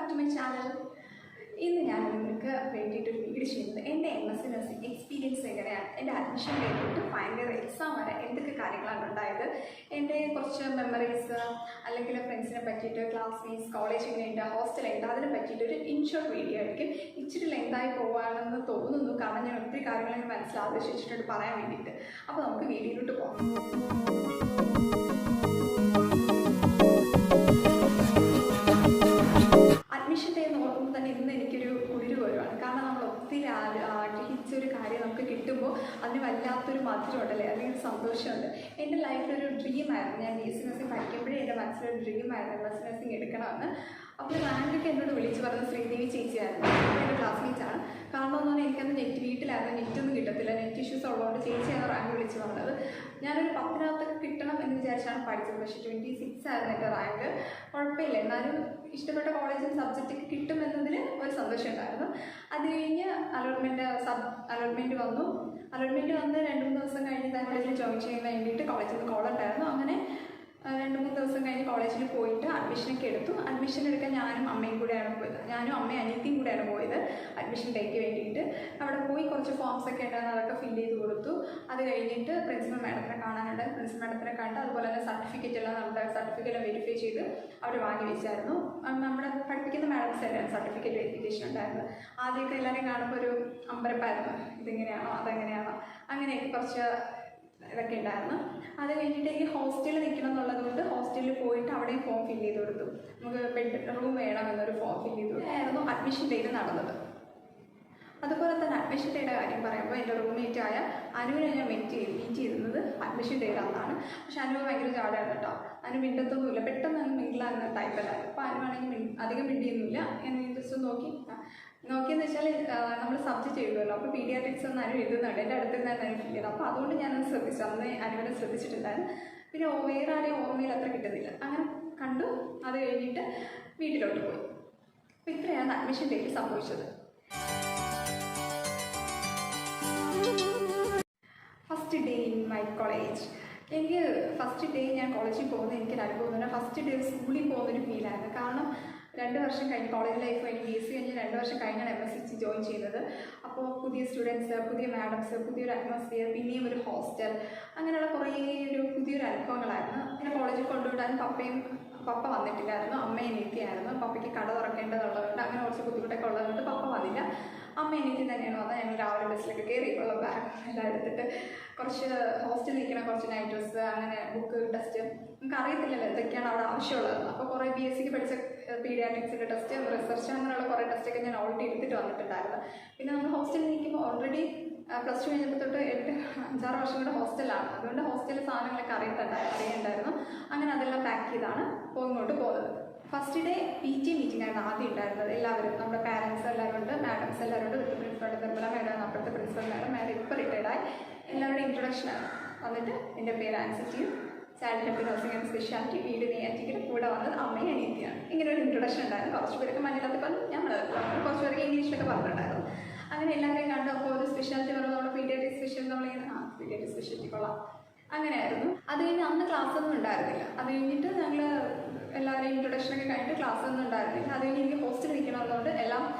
back to my channel. ഇന്ന് ഞാൻ നിങ്ങൾക്ക് വേണ്ടിയിട്ടൊരു വീഡിയോ ചെയ്യുന്നത് എൻ്റെ MS നഴ്സിംഗ് എക്സ്പീരിയൻസ് എങ്ങനെയാണ്, എൻ്റെ അഡ്മിഷൻ കഴിഞ്ഞിട്ട് ഫൈനൽ എക്സാം വരെ എന്തൊക്കെ കാര്യങ്ങളാണ് ഉണ്ടായത്, എൻ്റെ കുറച്ച് മെമ്മറീസ് അല്ലെങ്കിൽ ഫ്രണ്ട്സിനെ പറ്റിയിട്ട്, ക്ലാസ്മേറ്റ്സ്, കോളേജ് എങ്ങനെയുണ്ട്, ഹോസ്റ്റൽ ഉണ്ട്, അതിനെ പറ്റിയിട്ടൊരു ഇൻഷോർട്ട് വീഡിയോ ആയിരിക്കും. ഇച്ചിരി ലെങ്തായി പോകാമെന്ന് തോന്നുന്നു, കാരണം ഞാൻ ഒത്തിരി കാര്യങ്ങൾ മനസ്സിലാവശ്യിച്ചിട്ടുണ്ട് പറയാൻ വേണ്ടിയിട്ട്. അപ്പോൾ നമുക്ക് വീഡിയോയിലോട്ട് പോകാം. അഡ്മിഷൻ ഡേ എന്ന് ഓർക്കുമ്പോൾ തന്നെ ഇന്ന് എനിക്കൊരു കുളിര് വരുവാണ്. കാരണം നമ്മൾ ഒത്തിരി ആഗ്രഹിച്ചൊരു കാര്യം നമുക്ക് കിട്ടുമ്പോൾ അതിന് വല്ലാത്തൊരു മധുരം ഉണ്ടല്ലേ, അല്ലെങ്കിൽ സന്തോഷമുണ്ട്. എൻ്റെ ലൈഫിലൊരു ഡ്രീമായിരുന്നു, ഞാൻ BSc നഴ്സിംഗ് പഠിക്കുമ്പോഴേ എൻ്റെ മനസ്സിലൊരു ഡ്രീമായിരുന്നു MSc നഴ്സിംഗ് എടുക്കണമെന്ന്. അപ്പോൾ റാങ്കൊക്കെ എന്നോട് വിളിച്ച് പറഞ്ഞത് ശ്രീദേവി ചേച്ചിയായിരുന്നു, എൻ്റെ ക്ലാസ്മേറ്റാണ്. കാരണം എന്ന് പറഞ്ഞാൽ എനിക്കന്ന് വീട്ടിലായിരുന്നു, നെറ്റൊന്നും കിട്ടത്തില്ല, നെറ്റ് ഇഷ്യൂസ് ഉള്ളതുകൊണ്ട് ചേച്ചിയാണ് റാങ്ക് വിളിച്ച് പറഞ്ഞത്. ഞാനൊരു 10-നകത്തൊക്കെ കിട്ടണം എന്ന് വിചാരിച്ചാണ് പഠിച്ചത്. പക്ഷേ 26 ആയിരുന്നു എൻ്റെ റാങ്ക്. കുഴപ്പമില്ല, എന്നാലും ഇഷ്ടപ്പെട്ട കോളേജിൽ സബ്ജക്റ്റൊക്കെ കിട്ടുമെന്നതിൽ ഒരു സന്തോഷം ഉണ്ടായിരുന്നു. അത് കഴിഞ്ഞ് അലോട്ട്മെൻറ്റ് വന്നു. അലോട്ട്മെൻറ്റ് വന്ന് 2-3 ദിവസം കഴിഞ്ഞ് കോളേജിൽ ജോയിൻ ചെയ്യാൻ വേണ്ടിയിട്ട് കോളേജിൽ നിന്ന് കോൾ ഉണ്ടായിരുന്നു. അങ്ങനെ 2-3 ദിവസം കഴിഞ്ഞ് കോളേജിൽ പോയിട്ട് അഡ്മിഷനൊക്കെ എടുത്തു. അഡ്മിഷൻ എടുക്കാൻ ഞാനും അമ്മയും കൂടെയാണ് പോയത്. ഞാനും അമ്മയും അനിയത്തിയും കൂടെയാണ് പോയത് അഡ്മിഷൻ ഡേക്ക് വേണ്ടിയിട്ട്. അവിടെ പോയി കുറച്ച് ഫോംസൊക്കെ ഉണ്ടായിരുന്നു, അതൊക്കെ ഫില്ല് ചെയ്ത് കൊടുത്തു. അത് കഴിഞ്ഞിട്ട് പ്രിൻസിപ്പൽ മാഡത്തിനെ കാണാനുണ്ട്. പ്രിൻസിപ്പൽ മാഡത്തിനെ കണ്ട് അതുപോലെ തന്നെ സർട്ടിഫിക്കറ്റ് എല്ലാം നമ്മുടെ സർട്ടിഫിക്കറ്റ് വെരിഫൈ ചെയ്ത് അവർ വാങ്ങി വെച്ചായിരുന്നു. നമ്മുടെ പഠിപ്പിക്കുന്ന മാഡംസ് എല്ലാം സർട്ടിഫിക്കറ്റ് വെരിഫിക്കേഷൻ ഉണ്ടായിരുന്നു. ആദ്യമൊക്കെ എല്ലാവരെയും കാണുമ്പോൾ ഒരു അമ്പരപ്പായിരുന്നു, ഇതിങ്ങനെയാണോ അതെങ്ങനെയാണോ അങ്ങനെയൊക്കെ കുറച്ച് ഇതൊക്കെ ഉണ്ടായിരുന്നു. അത് കഴിഞ്ഞിട്ട് എനിക്ക് ഹോസ്റ്റലിൽ നിൽക്കണം എന്നുള്ളത് കൊണ്ട് ഹോസ്റ്റലിൽ പോയിട്ട് അവിടെയും ഫോം ഫില്ല് ചെയ്ത് കൊടുത്തു. നമുക്ക് ബെഡ് റൂം വേണമെന്നൊരു ഫോം ഫില്ല് ചെയ്തു. ആയിരുന്നു അഡ്മിഷൻ ഡേറ്റ് നടന്നത്. അതുപോലെ തന്നെ അഡ്മിഷൻ ഡേയുടെ കാര്യം പറയുമ്പോൾ എൻ്റെ റൂംമേറ്റായ അനുവിനെ ഞാൻ മീറ്റ് ചെയ്തിരുന്നത് അഡ്മിഷൻ ഡേയുടെ അന്നാണ്. പക്ഷെ അനുവ് ഭയങ്കര ചാടായിരുന്നു കേട്ടോ. അനു മിണ്ടത്തൊന്നുമില്ല, പെട്ടെന്ന് അങ്ങ് മിങ്കിളാകുന്ന ടൈപ്പല്ലായിരുന്നു. അപ്പോൾ അനുവാണെങ്കിൽ അധികം മിണ്ടിയൊന്നുമില്ല. ഞാൻ ജസ്റ്റ് നോക്കിയെന്ന് വെച്ചാൽ നമ്മൾ സബ്ജക്റ്റ് എഴുതുമല്ലോ, അപ്പോൾ പീഡിയാട്രിക്സ് ഒന്ന് അനു എഴുതുന്നുണ്ട്, എൻ്റെ അടുത്ത് നിന്നാണ് അനു ഫീൽ ചെയ്തത്. അപ്പോൾ അതുകൊണ്ട് ഞാനത് ശ്രദ്ധിച്ചു, അന്ന് അനുവിനെ ശ്രദ്ധിച്ചിട്ടുണ്ടായിരുന്നു. പിന്നെ വേറെ ആരെയും ഓർമ്മയിൽ അത്ര കിട്ടുന്നില്ല. അങ്ങനെ കണ്ടു. അത് കഴിഞ്ഞിട്ട് വീട്ടിലോട്ട് പോയി. അപ്പോൾ ഇത്രയാണ് അഡ്മിഷൻ ഡേറ്റ് സംഭവിച്ചത്. First day in my college. എനിക്ക് ഫസ്റ്റ് ഡേ ഞാൻ കോളേജിൽ പോകുന്നത് എനിക്കൊരു അനുഭവം എന്ന് പറഞ്ഞാൽ ഫസ്റ്റ് ഡേ സ്കൂളിൽ പോകുന്നൊരു ഫീലായിരുന്നു. കാരണം 2 വർഷം കഴിഞ്ഞ് കോളേജ് ലൈഫ് കഴിഞ്ഞ് BSc കഴിഞ്ഞ് 2 വർഷം കഴിഞ്ഞാണ് MSc ജോയിൻ ചെയ്യുന്നത്. അപ്പോൾ പുതിയ സ്റ്റുഡൻസ്, പുതിയ മാഡംസ്, പുതിയൊരു അറ്റ്മോസ്ഫിയർ, പിന്നെയും ഒരു ഹോസ്റ്റൽ, അങ്ങനെയുള്ള കുറേ പുതിയൊരു അനുഭവങ്ങളായിരുന്നു. പിന്നെ കോളേജിൽ കൊണ്ടുവിടാൻ പപ്പ വന്നിട്ടില്ലായിരുന്നു, അമ്മ അനിയത്തിയായിരുന്നു. പപ്പയ്ക്ക് കട തുറക്കേണ്ടതുള്ളതുകൊണ്ട് അങ്ങനെ കുറച്ച് ബുദ്ധിമുട്ടൊക്കെ ഉള്ളതുകൊണ്ട് പപ്പ വന്നില്ല. അമ്മ അനിയത്തി തന്നെയാണ് വന്നത്. ഞങ്ങൾ രാവിലെ ബസ്സിലൊക്കെ കയറി ഉള്ള ബാഗ് എല്ലാം എടുത്തിട്ട് കുറച്ച് ഹോസ്റ്റലിൽ നിൽക്കണം, കുറച്ച് നൈറ്റ് ഡ്രസ്സ്, അങ്ങനെ ബുക്ക്, ടെസ്റ്റ്, നമുക്ക് അറിയത്തില്ലല്ലോ എന്തൊക്കെയാണ് അവിടെ ആവശ്യമുള്ളത്. അപ്പോൾ കുറേ BScക്ക് പഠിച്ച പീഡിയാട്രിക്സിൻ്റെ ടെസ്റ്റ്, റിസർച്ച്, അങ്ങനെയുള്ള കുറേ ടെസ്റ്റൊക്കെ ഞാൻ ഓൾറെഡി എടുത്തിട്ട് വന്നിട്ടുണ്ടായിരുന്നു. പിന്നെ നമ്മൾ ഹോസ്റ്റലിൽ നിൽക്കുമ്പോൾ ഓൾറെഡി +2 കഴിഞ്ഞപ്പോൾ തൊട്ട് 5-6 വർഷം കൂടെ ഹോസ്റ്റലാണ്. അതുകൊണ്ട് ഹോസ്റ്റലിൽ സാധനങ്ങളൊക്കെ അറിയണ്ടായിരുന്നു. അങ്ങനെ അതെല്ലാം പാക്ക് ചെയ്താണ് ഇങ്ങോട്ട് പോകുന്നത്. ഫസ്റ്റ് ഡേ PT മീറ്റിംഗ് ആയിരുന്നു ആദ്യം ഉണ്ടായിരുന്നത്. എല്ലാവരും നമ്മുടെ പാരൻസ് എല്ലാവരും ഉണ്ട്, മാഡംസ് എല്ലാവരും ഉണ്ട്. വിത്ത് പ്രിൻസിപ്പൾ നിർമ്മല മാഡം, അപ്പുറത്തെ പ്രിൻസിപ്പൽ മാഡം ഇപ്പോൾ റിട്ടയർഡായി. എല്ലാവരുടെയും ഇൻട്രൊഡക്ഷനാണ്. വന്നിട്ട് എൻ്റെ പേര് ആൻസിറ്റിയും, child health nursing and speciality, വീട് നെയ്യാറ്റിക്കര, കൂടെ വന്നത് അമ്മയും അനിയത്തിയാണ്. ഇങ്ങനെ ഒരു ഇൻട്രൊഡക്ഷൻ ഉണ്ടായിരുന്നു. കുറച്ച് പേരൊക്കെ മലയാളത്തിൽ പറഞ്ഞു, ഞാൻ മലയാളത്തിൽ പറഞ്ഞു, കുറച്ച് പേർക്ക് ഇംഗ്ലീഷിലൊക്കെ പറഞ്ഞിട്ടുണ്ടായിരുന്നു. അങ്ങനെ എല്ലാവരെയും കണ്ടു. അപ്പോൾ ഒരു സ്പെഷ്യാലിറ്റി പറഞ്ഞു, നമ്മുടെ പീഡിയാട്രിക് സ്പെഷ്യൽ, നമ്മളിങ്ങനെ പീഡിയാട്രിക് സ്പെഷ്യാലിറ്റി കൊള്ളാം, അങ്ങനെയായിരുന്നു. അത് കഴിഞ്ഞ് അന്ന് ക്ലാസ്സൊന്നും ഉണ്ടായിരുന്നില്ല. അത് കഴിഞ്ഞിട്ട് ഞങ്ങൾ എല്ലാവരെയും ഇൻട്രൊഡക്ഷനൊക്കെ കഴിഞ്ഞിട്ട് ക്ലാസ്സൊന്നും ഉണ്ടായിരുന്നില്ല. അത് കഴിഞ്ഞ് എനിക്ക് ഹോസ്റ്റലിൽ നിൽക്കണമെന്നുകൊണ്ട്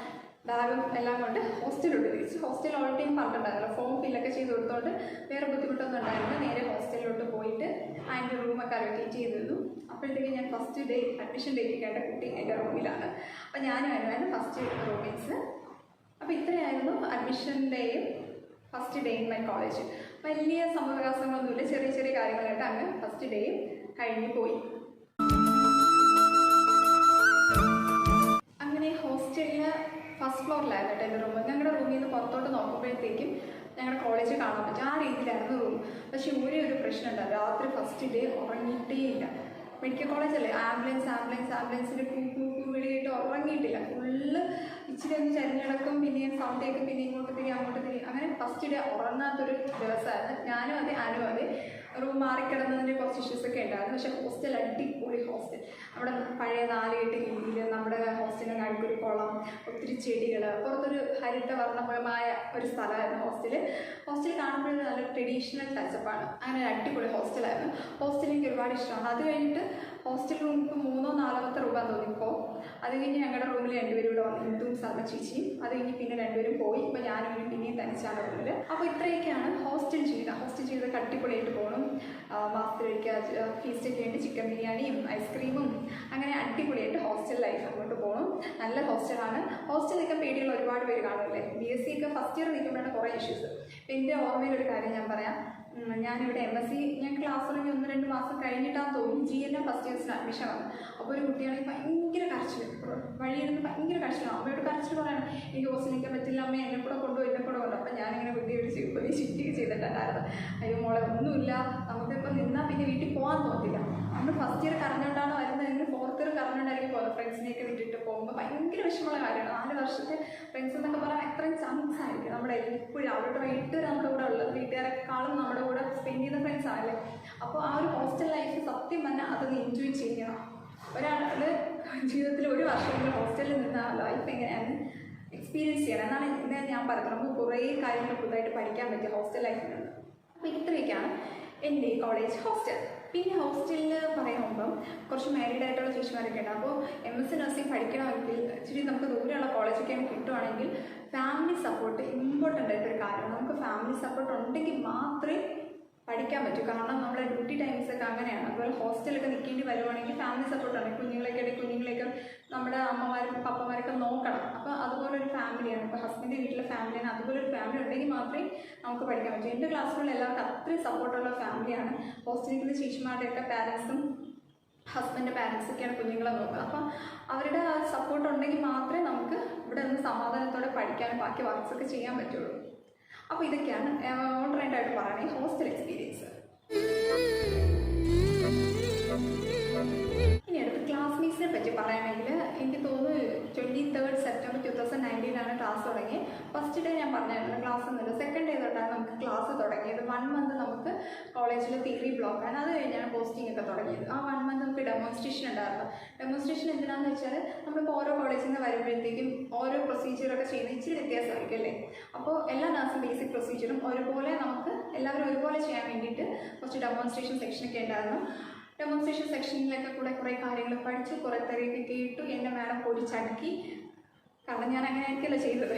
ബാഗും എല്ലാം കൊണ്ട് ഹോസ്റ്റലിലോട്ട് തിരിച്ചു. ഹോസ്റ്റൽ ഓൾറെഡി പറഞ്ഞിട്ടുണ്ടായിരുന്നില്ല, ഫോം ഫില്ലൊക്കെ ചെയ്ത് കൊടുത്തോണ്ട് വേറെ ബുദ്ധിമുട്ടൊന്നും ഉണ്ടായിരുന്നില്ല. നേരെ ഹോസ്റ്റലിലോട്ട് പോയിട്ട് അതിൻ്റെ റൂമൊക്കെ അലോക്കേറ്റ് ചെയ്തിരുന്നു. അപ്പോഴത്തേക്ക് ഞാൻ ഫസ്റ്റ് ഡേ അഡ്മിഷൻ ഡേറ്റ് കേട്ട കുട്ടി എൻ്റെ റൂമിലാണ്. അപ്പോൾ ഞാനും അനുവായിരുന്നു ഫസ്റ്റ് റൂംമേറ്റ്സ്. അപ്പോൾ ഇത്രയായിരുന്നു അഡ്മിഷൻ ഡേയും first day in my college. വലിയ സംഭവവികാസങ്ങളൊന്നുമില്ല, ചെറിയ ചെറിയ കാര്യങ്ങളായിട്ട് അങ്ങ് ഫസ്റ്റ് ഡേയും കഴിഞ്ഞ് പോയി. അങ്ങനെ ഹോസ്റ്റലിൽ ഫസ്റ്റ് ഫ്ലോറിലായിരുന്നു കേട്ടോ എൻ്റെ റൂം. ഞങ്ങളുടെ റൂമിൽ നിന്ന് പുറത്തോട്ട് നോക്കുമ്പോഴത്തേക്കും ഞങ്ങളുടെ കോളേജ് കാണാൻ പറ്റും. ആ രീതിയിലായിരുന്നു റൂം. പക്ഷേ ഒരു പ്രശ്നം ഉണ്ടായിരുന്നു, രാത്രി ഫസ്റ്റ് ഡേ ഉറങ്ങിയിട്ടേ ഇല്ല. മെഡിക്കൽ കോളേജല്ലേ, ആംബുലൻസിൻ്റെ വിളിയായിട്ട് ഉറങ്ങിയിട്ടില്ല. ഫുള്ള് ഇച്ചിരി ഒന്ന് ചരിഞ്ഞടക്കും, പിന്നെയും സൗണ്ട് കേൾക്കും, പിന്നെ ഇങ്ങോട്ട് തിരി അങ്ങോട്ട് തിരി, അങ്ങനെ ഫസ്റ്റ് ഡേ ഉറങ്ങാത്തൊരു ദിവസമായിരുന്നു. ഞാനും അതെ അനുവും അതെ. റൂം മാറിക്കിടന്നതിൻ്റെ കുറച്ച് ഇഷ്യൂസൊക്കെ ഉണ്ടായിരുന്നു. പക്ഷേ ഹോസ്റ്റൽ അടിപൊളി ഹോസ്റ്റൽ. അവിടെ പഴയ 4-8 രീതിയിൽ നമ്മുടെ ഹോസ്റ്റലിന് അടുത്തൊരു കുളം, ഒത്തിരി ചെടികൾ, പുറത്തൊരു ഹരിതവർണ്ണമയമായ ഒരു സ്ഥലമായിരുന്നു ഹോസ്റ്റൽ കാണുമ്പോഴേ നല്ല ട്രഡീഷണൽ ടച്ചപ്പാണ്. അങ്ങനെ ഒരു അടിപൊളി ഹോസ്റ്റലായിരുന്നു. ഹോസ്റ്റൽ എനിക്ക് ഒരുപാട് ഇഷ്ടമാണ്. അത് കഴിഞ്ഞിട്ട് ഹോസ്റ്റൽ റൂം ഇപ്പോൾ 3-4 രൂപ തോന്നിപ്പോൾ. അത് കഴിഞ്ഞ് ഞങ്ങളുടെ റൂമിൽ രണ്ടുപേരും കൂടെ വന്നു, ഇന്ദുവും സൽമ ചേച്ചിയും. അത് കഴിഞ്ഞ് പിന്നെ രണ്ടുപേരും പോയി. ഇപ്പോൾ ഞാനും പിന്നെയും തനിച്ചാണ് റൂമിൽ. അപ്പോൾ ഇത്രയൊക്കെയാണ് ഹോസ്റ്റൽ ജീവിതം. ഹോസ്റ്റൽ ജീവിതം അടിപൊളിയായിട്ട് പോകണം. മാസത്തിലൊരിക്കൽ ഫീസ്റ്റൊക്കെ ആയിട്ട് ചിക്കൻ ബിരിയാണിയും ഐസ്ക്രീമും അങ്ങനെ അടിപൊളിയായിട്ട് ഹോസ്റ്റൽ ലൈഫ് അങ്ങോട്ട് പോകണം. നല്ല ഹോസ്റ്റലാണ്. ഹോസ്റ്റൽ നിൽക്കാൻ പേടിയുള്ള ഒരുപാട് പേര് കാണുമല്ലേ. BSc ഒക്കെ ഫസ്റ്റ് ഇയർ നിൽക്കുമ്പോഴാണ് കുറേ ഇഷ്യൂസ്. എൻ്റെ ഓർമ്മയിലൊരു കാര്യം ഞാൻ പറയാം. ഞാനിവിടെ MSc ഞാൻ ക്ലാസ് തുടങ്ങി 1-2 മാസം കഴിഞ്ഞിട്ടാന്ന് തോന്നി GLM ഫസ്റ്റ് ഇയേഴ്സിന് അഡ്മിഷൻ വന്നു. അപ്പോൾ ഒരു കുട്ടിയാണെങ്കിൽ ഭയങ്കര കരച്ചിൽ, വഴിയിരുന്ന് ഭയങ്കര കരച്ചിലാണ്. അമ്മയോട് കരച്ചിൽ പറയണം, എനിക്ക് ഹോസ്റ്റൽ നിൽക്കാൻ പറ്റില്ല, അമ്മ എന്നെ കൂടെ കൊണ്ടുപോയി, എന്നെ കൂടെ കൊണ്ടു. അപ്പം ഞാനിങ്ങനെ വലിയ ഷിഫ്റ്റ് ചെയ്തിട്ടുണ്ടായിരുന്നു. അയ്യോ മോളെ ഒന്നുമില്ല, നമുക്കിപ്പോൾ നിന്നാൽ പിന്നെ വീട്ടിൽ പോകാൻ തോന്നില്ല. നമ്മൾ ഫസ്റ്റ് ഇയർ കറഞ്ഞുകൊണ്ടാണ് വരുന്നതെങ്കിൽ 4th ഇയർ കറഞ്ഞുകൊണ്ടായിരിക്കും പോകുന്നത്. ഫ്രണ്ട്സിനെയൊക്കെ വിട്ടിട്ട് പോകുമ്പോൾ ഭയങ്കര വിഷമമുള്ള കാര്യമാണ്. 4 വർഷത്തെ ഫ്രണ്ട്സ് എന്നൊക്കെ പറയാൻ എത്രയും ചാൻസ് ആയിരിക്കും നമ്മുടെ എപ്പോഴും അവരുടെ വൈകിട്ട് നമ്മുടെ കൂടെ ഉള്ളത്. വീട്ടുകാരെക്കാളും നമ്മുടെ കൂടെ സ്പെൻഡ് ചെയ്യുന്ന ഫ്രണ്ട്സ് ആണല്ലേ. അപ്പോൾ ആ ഒരു ഹോസ്റ്റൽ ലൈഫ് സത്യം പറഞ്ഞാൽ അതൊന്ന് എൻജോയ് ചെയ്യണം. ഒരാളുടെ ജീവിതത്തിൽ 1 വർഷമെങ്കിലും ഹോസ്റ്റലിൽ നിന്ന് ആ ലൈഫ് എങ്ങനെയാണ് എക്സ്പീരിയൻസ് ചെയ്യണം എന്നാണ് ഞാൻ പറയുന്നത്. നമുക്ക് കുറേ കാര്യങ്ങൾ പുതുതായിട്ട് പഠിക്കാൻ പറ്റും ഹോസ്റ്റൽ ലൈഫിലുണ്ട്. അപ്പോൾ ഇത്രയൊക്കെയാണ് എൻ്റെ ഈ കോളേജ് ഹോസ്റ്റൽ. പിന്നെ ഹോസ്റ്റലിൽ പറയുമ്പം കുറച്ച് മാരീഡ് ആയിട്ടുള്ള ചേച്ചിമാരൊക്കെ ഉണ്ട്. അപ്പോൾ MSc നഴ്സിംഗ് പഠിക്കണമെങ്കിൽ ഇച്ചിരി നമുക്ക് ദൂരെയുള്ള കോളേജൊക്കെ കിട്ടുവാണെങ്കിൽ ഫാമിലി സപ്പോർട്ട് ഇമ്പോർട്ടൻ്റ് ആയിട്ടൊരു കാര്യമാണ്. നമുക്ക് ഫാമിലി സപ്പോർട്ട് ഉണ്ടെങ്കിൽ മാത്രമേ പഠിക്കാൻ പറ്റും. കാരണം നമ്മുടെ ഡ്യൂട്ടി ടൈംസൊക്കെ അങ്ങനെയാണ്. അതുപോലെ ഹോസ്റ്റലൊക്കെ നിൽക്കേണ്ടി വരുവാണെങ്കിൽ ഫാമിലി സപ്പോർട്ടാണ്. കുഞ്ഞുങ്ങളെയൊക്കെ നമ്മുടെ അമ്മമാരും പപ്പമാരൊക്കെ നോക്കണം. അപ്പോൾ അതുപോലെ ഒരു ഫാമിലിയാണ്. ഇപ്പോൾ ഹസ്ബൻഡ് വീട്ടിലെ ഫാമിലിയാണ്. അതുപോലെ ഒരു ഫാമിലി ഉണ്ടെങ്കിൽ മാത്രമേ നമുക്ക് പഠിക്കാൻ പറ്റൂ. എൻ്റെ ക്ലാസ്സിലുള്ള എല്ലാവർക്കും അത്രയും സപ്പോർട്ടുള്ള ഫാമിലിയാണ്. ഹോസ്റ്റലിൽ നിൽക്കുന്ന ചേച്ചിമാരുടെയൊക്കെ പാരൻസും ഹസ്ബൻഡിൻ്റെ പാരൻസൊക്കെയാണ് കുഞ്ഞുങ്ങളെ നോക്കുക. അപ്പം അവരുടെ സപ്പോർട്ട് ഉണ്ടെങ്കിൽ മാത്രമേ നമുക്ക് ഇവിടെ നിന്ന് സമാധാനത്തോടെ പഠിക്കാനും ബാക്കി വർക്ക്സൊക്കെ ചെയ്യാൻ പറ്റുള്ളൂ. അപ്പോൾ ഇതൊക്കെയാണ് ഓൺലൈനായിട്ട് പറയുന്നത് ഹോസ്റ്റൽ എക്സ്പീരിയൻസ്. ഇനി അടുത്ത് ക്ലാസ്മേറ്റ്സിനെ പറ്റി പറയുകയാണെങ്കിൽ എനിക്ക് തോന്നുന്നു 23rd September 2019 ക്ലാസ് തുടങ്ങി. ഫസ്റ്റ് ഡേ ഞാൻ പറഞ്ഞായിരുന്നു ക്ലാസ് ഒന്നുമില്ല. സെക്കൻഡ് ഡേ തൊട്ടാണ് നമുക്ക് ക്ലാസ് തുടങ്ങിയത്. 1 month നമുക്ക് കോളേജിൽ തിയറി ബ്ലോക്കാണ്. അത് കഴിഞ്ഞാണ് പോസ്റ്റിംഗ് ഒക്കെ തുടങ്ങിയത്. ആ 1 month നമുക്ക് ഡെമോൺസ്ട്രേഷൻ ഉണ്ടായിരുന്നു. ഡെമോൺസ്ട്രേഷൻ എന്തിനാണെന്ന് വെച്ചാൽ നമ്മളിപ്പോൾ ഓരോ കോളേജിൽ നിന്ന് വരുമ്പോഴത്തേക്കും ഓരോ പ്രൊസീജിയറൊക്കെ ചെയ്യുന്ന ഇച്ചിരി വ്യത്യാസമായിരിക്കും അല്ലേ. അപ്പോൾ എല്ലാ നഴ്സിംഗ് ബേസിക് പ്രൊസീജിയറും ഒരുപോലെ നമുക്ക് എല്ലാവരും ഒരുപോലെ ചെയ്യാൻ വേണ്ടിയിട്ട് കുറച്ച് ഡെമോൺസ്ട്രേഷൻ സെക്ഷനൊക്കെ ഉണ്ടായിരുന്നു. ഡെമോൺസ്ട്രേഷൻ സെക്ഷനിലൊക്കെ കുറേ കാര്യങ്ങൾ പഠിച്ച് കുറേ തെറിയൊക്കെ കേട്ടു. എന്നെ മാഡം പൊടിച്ചടുക്കി. കാരണം ഞാൻ അങ്ങനെ ആയിരിക്കുമല്ലോ ചെയ്തത്.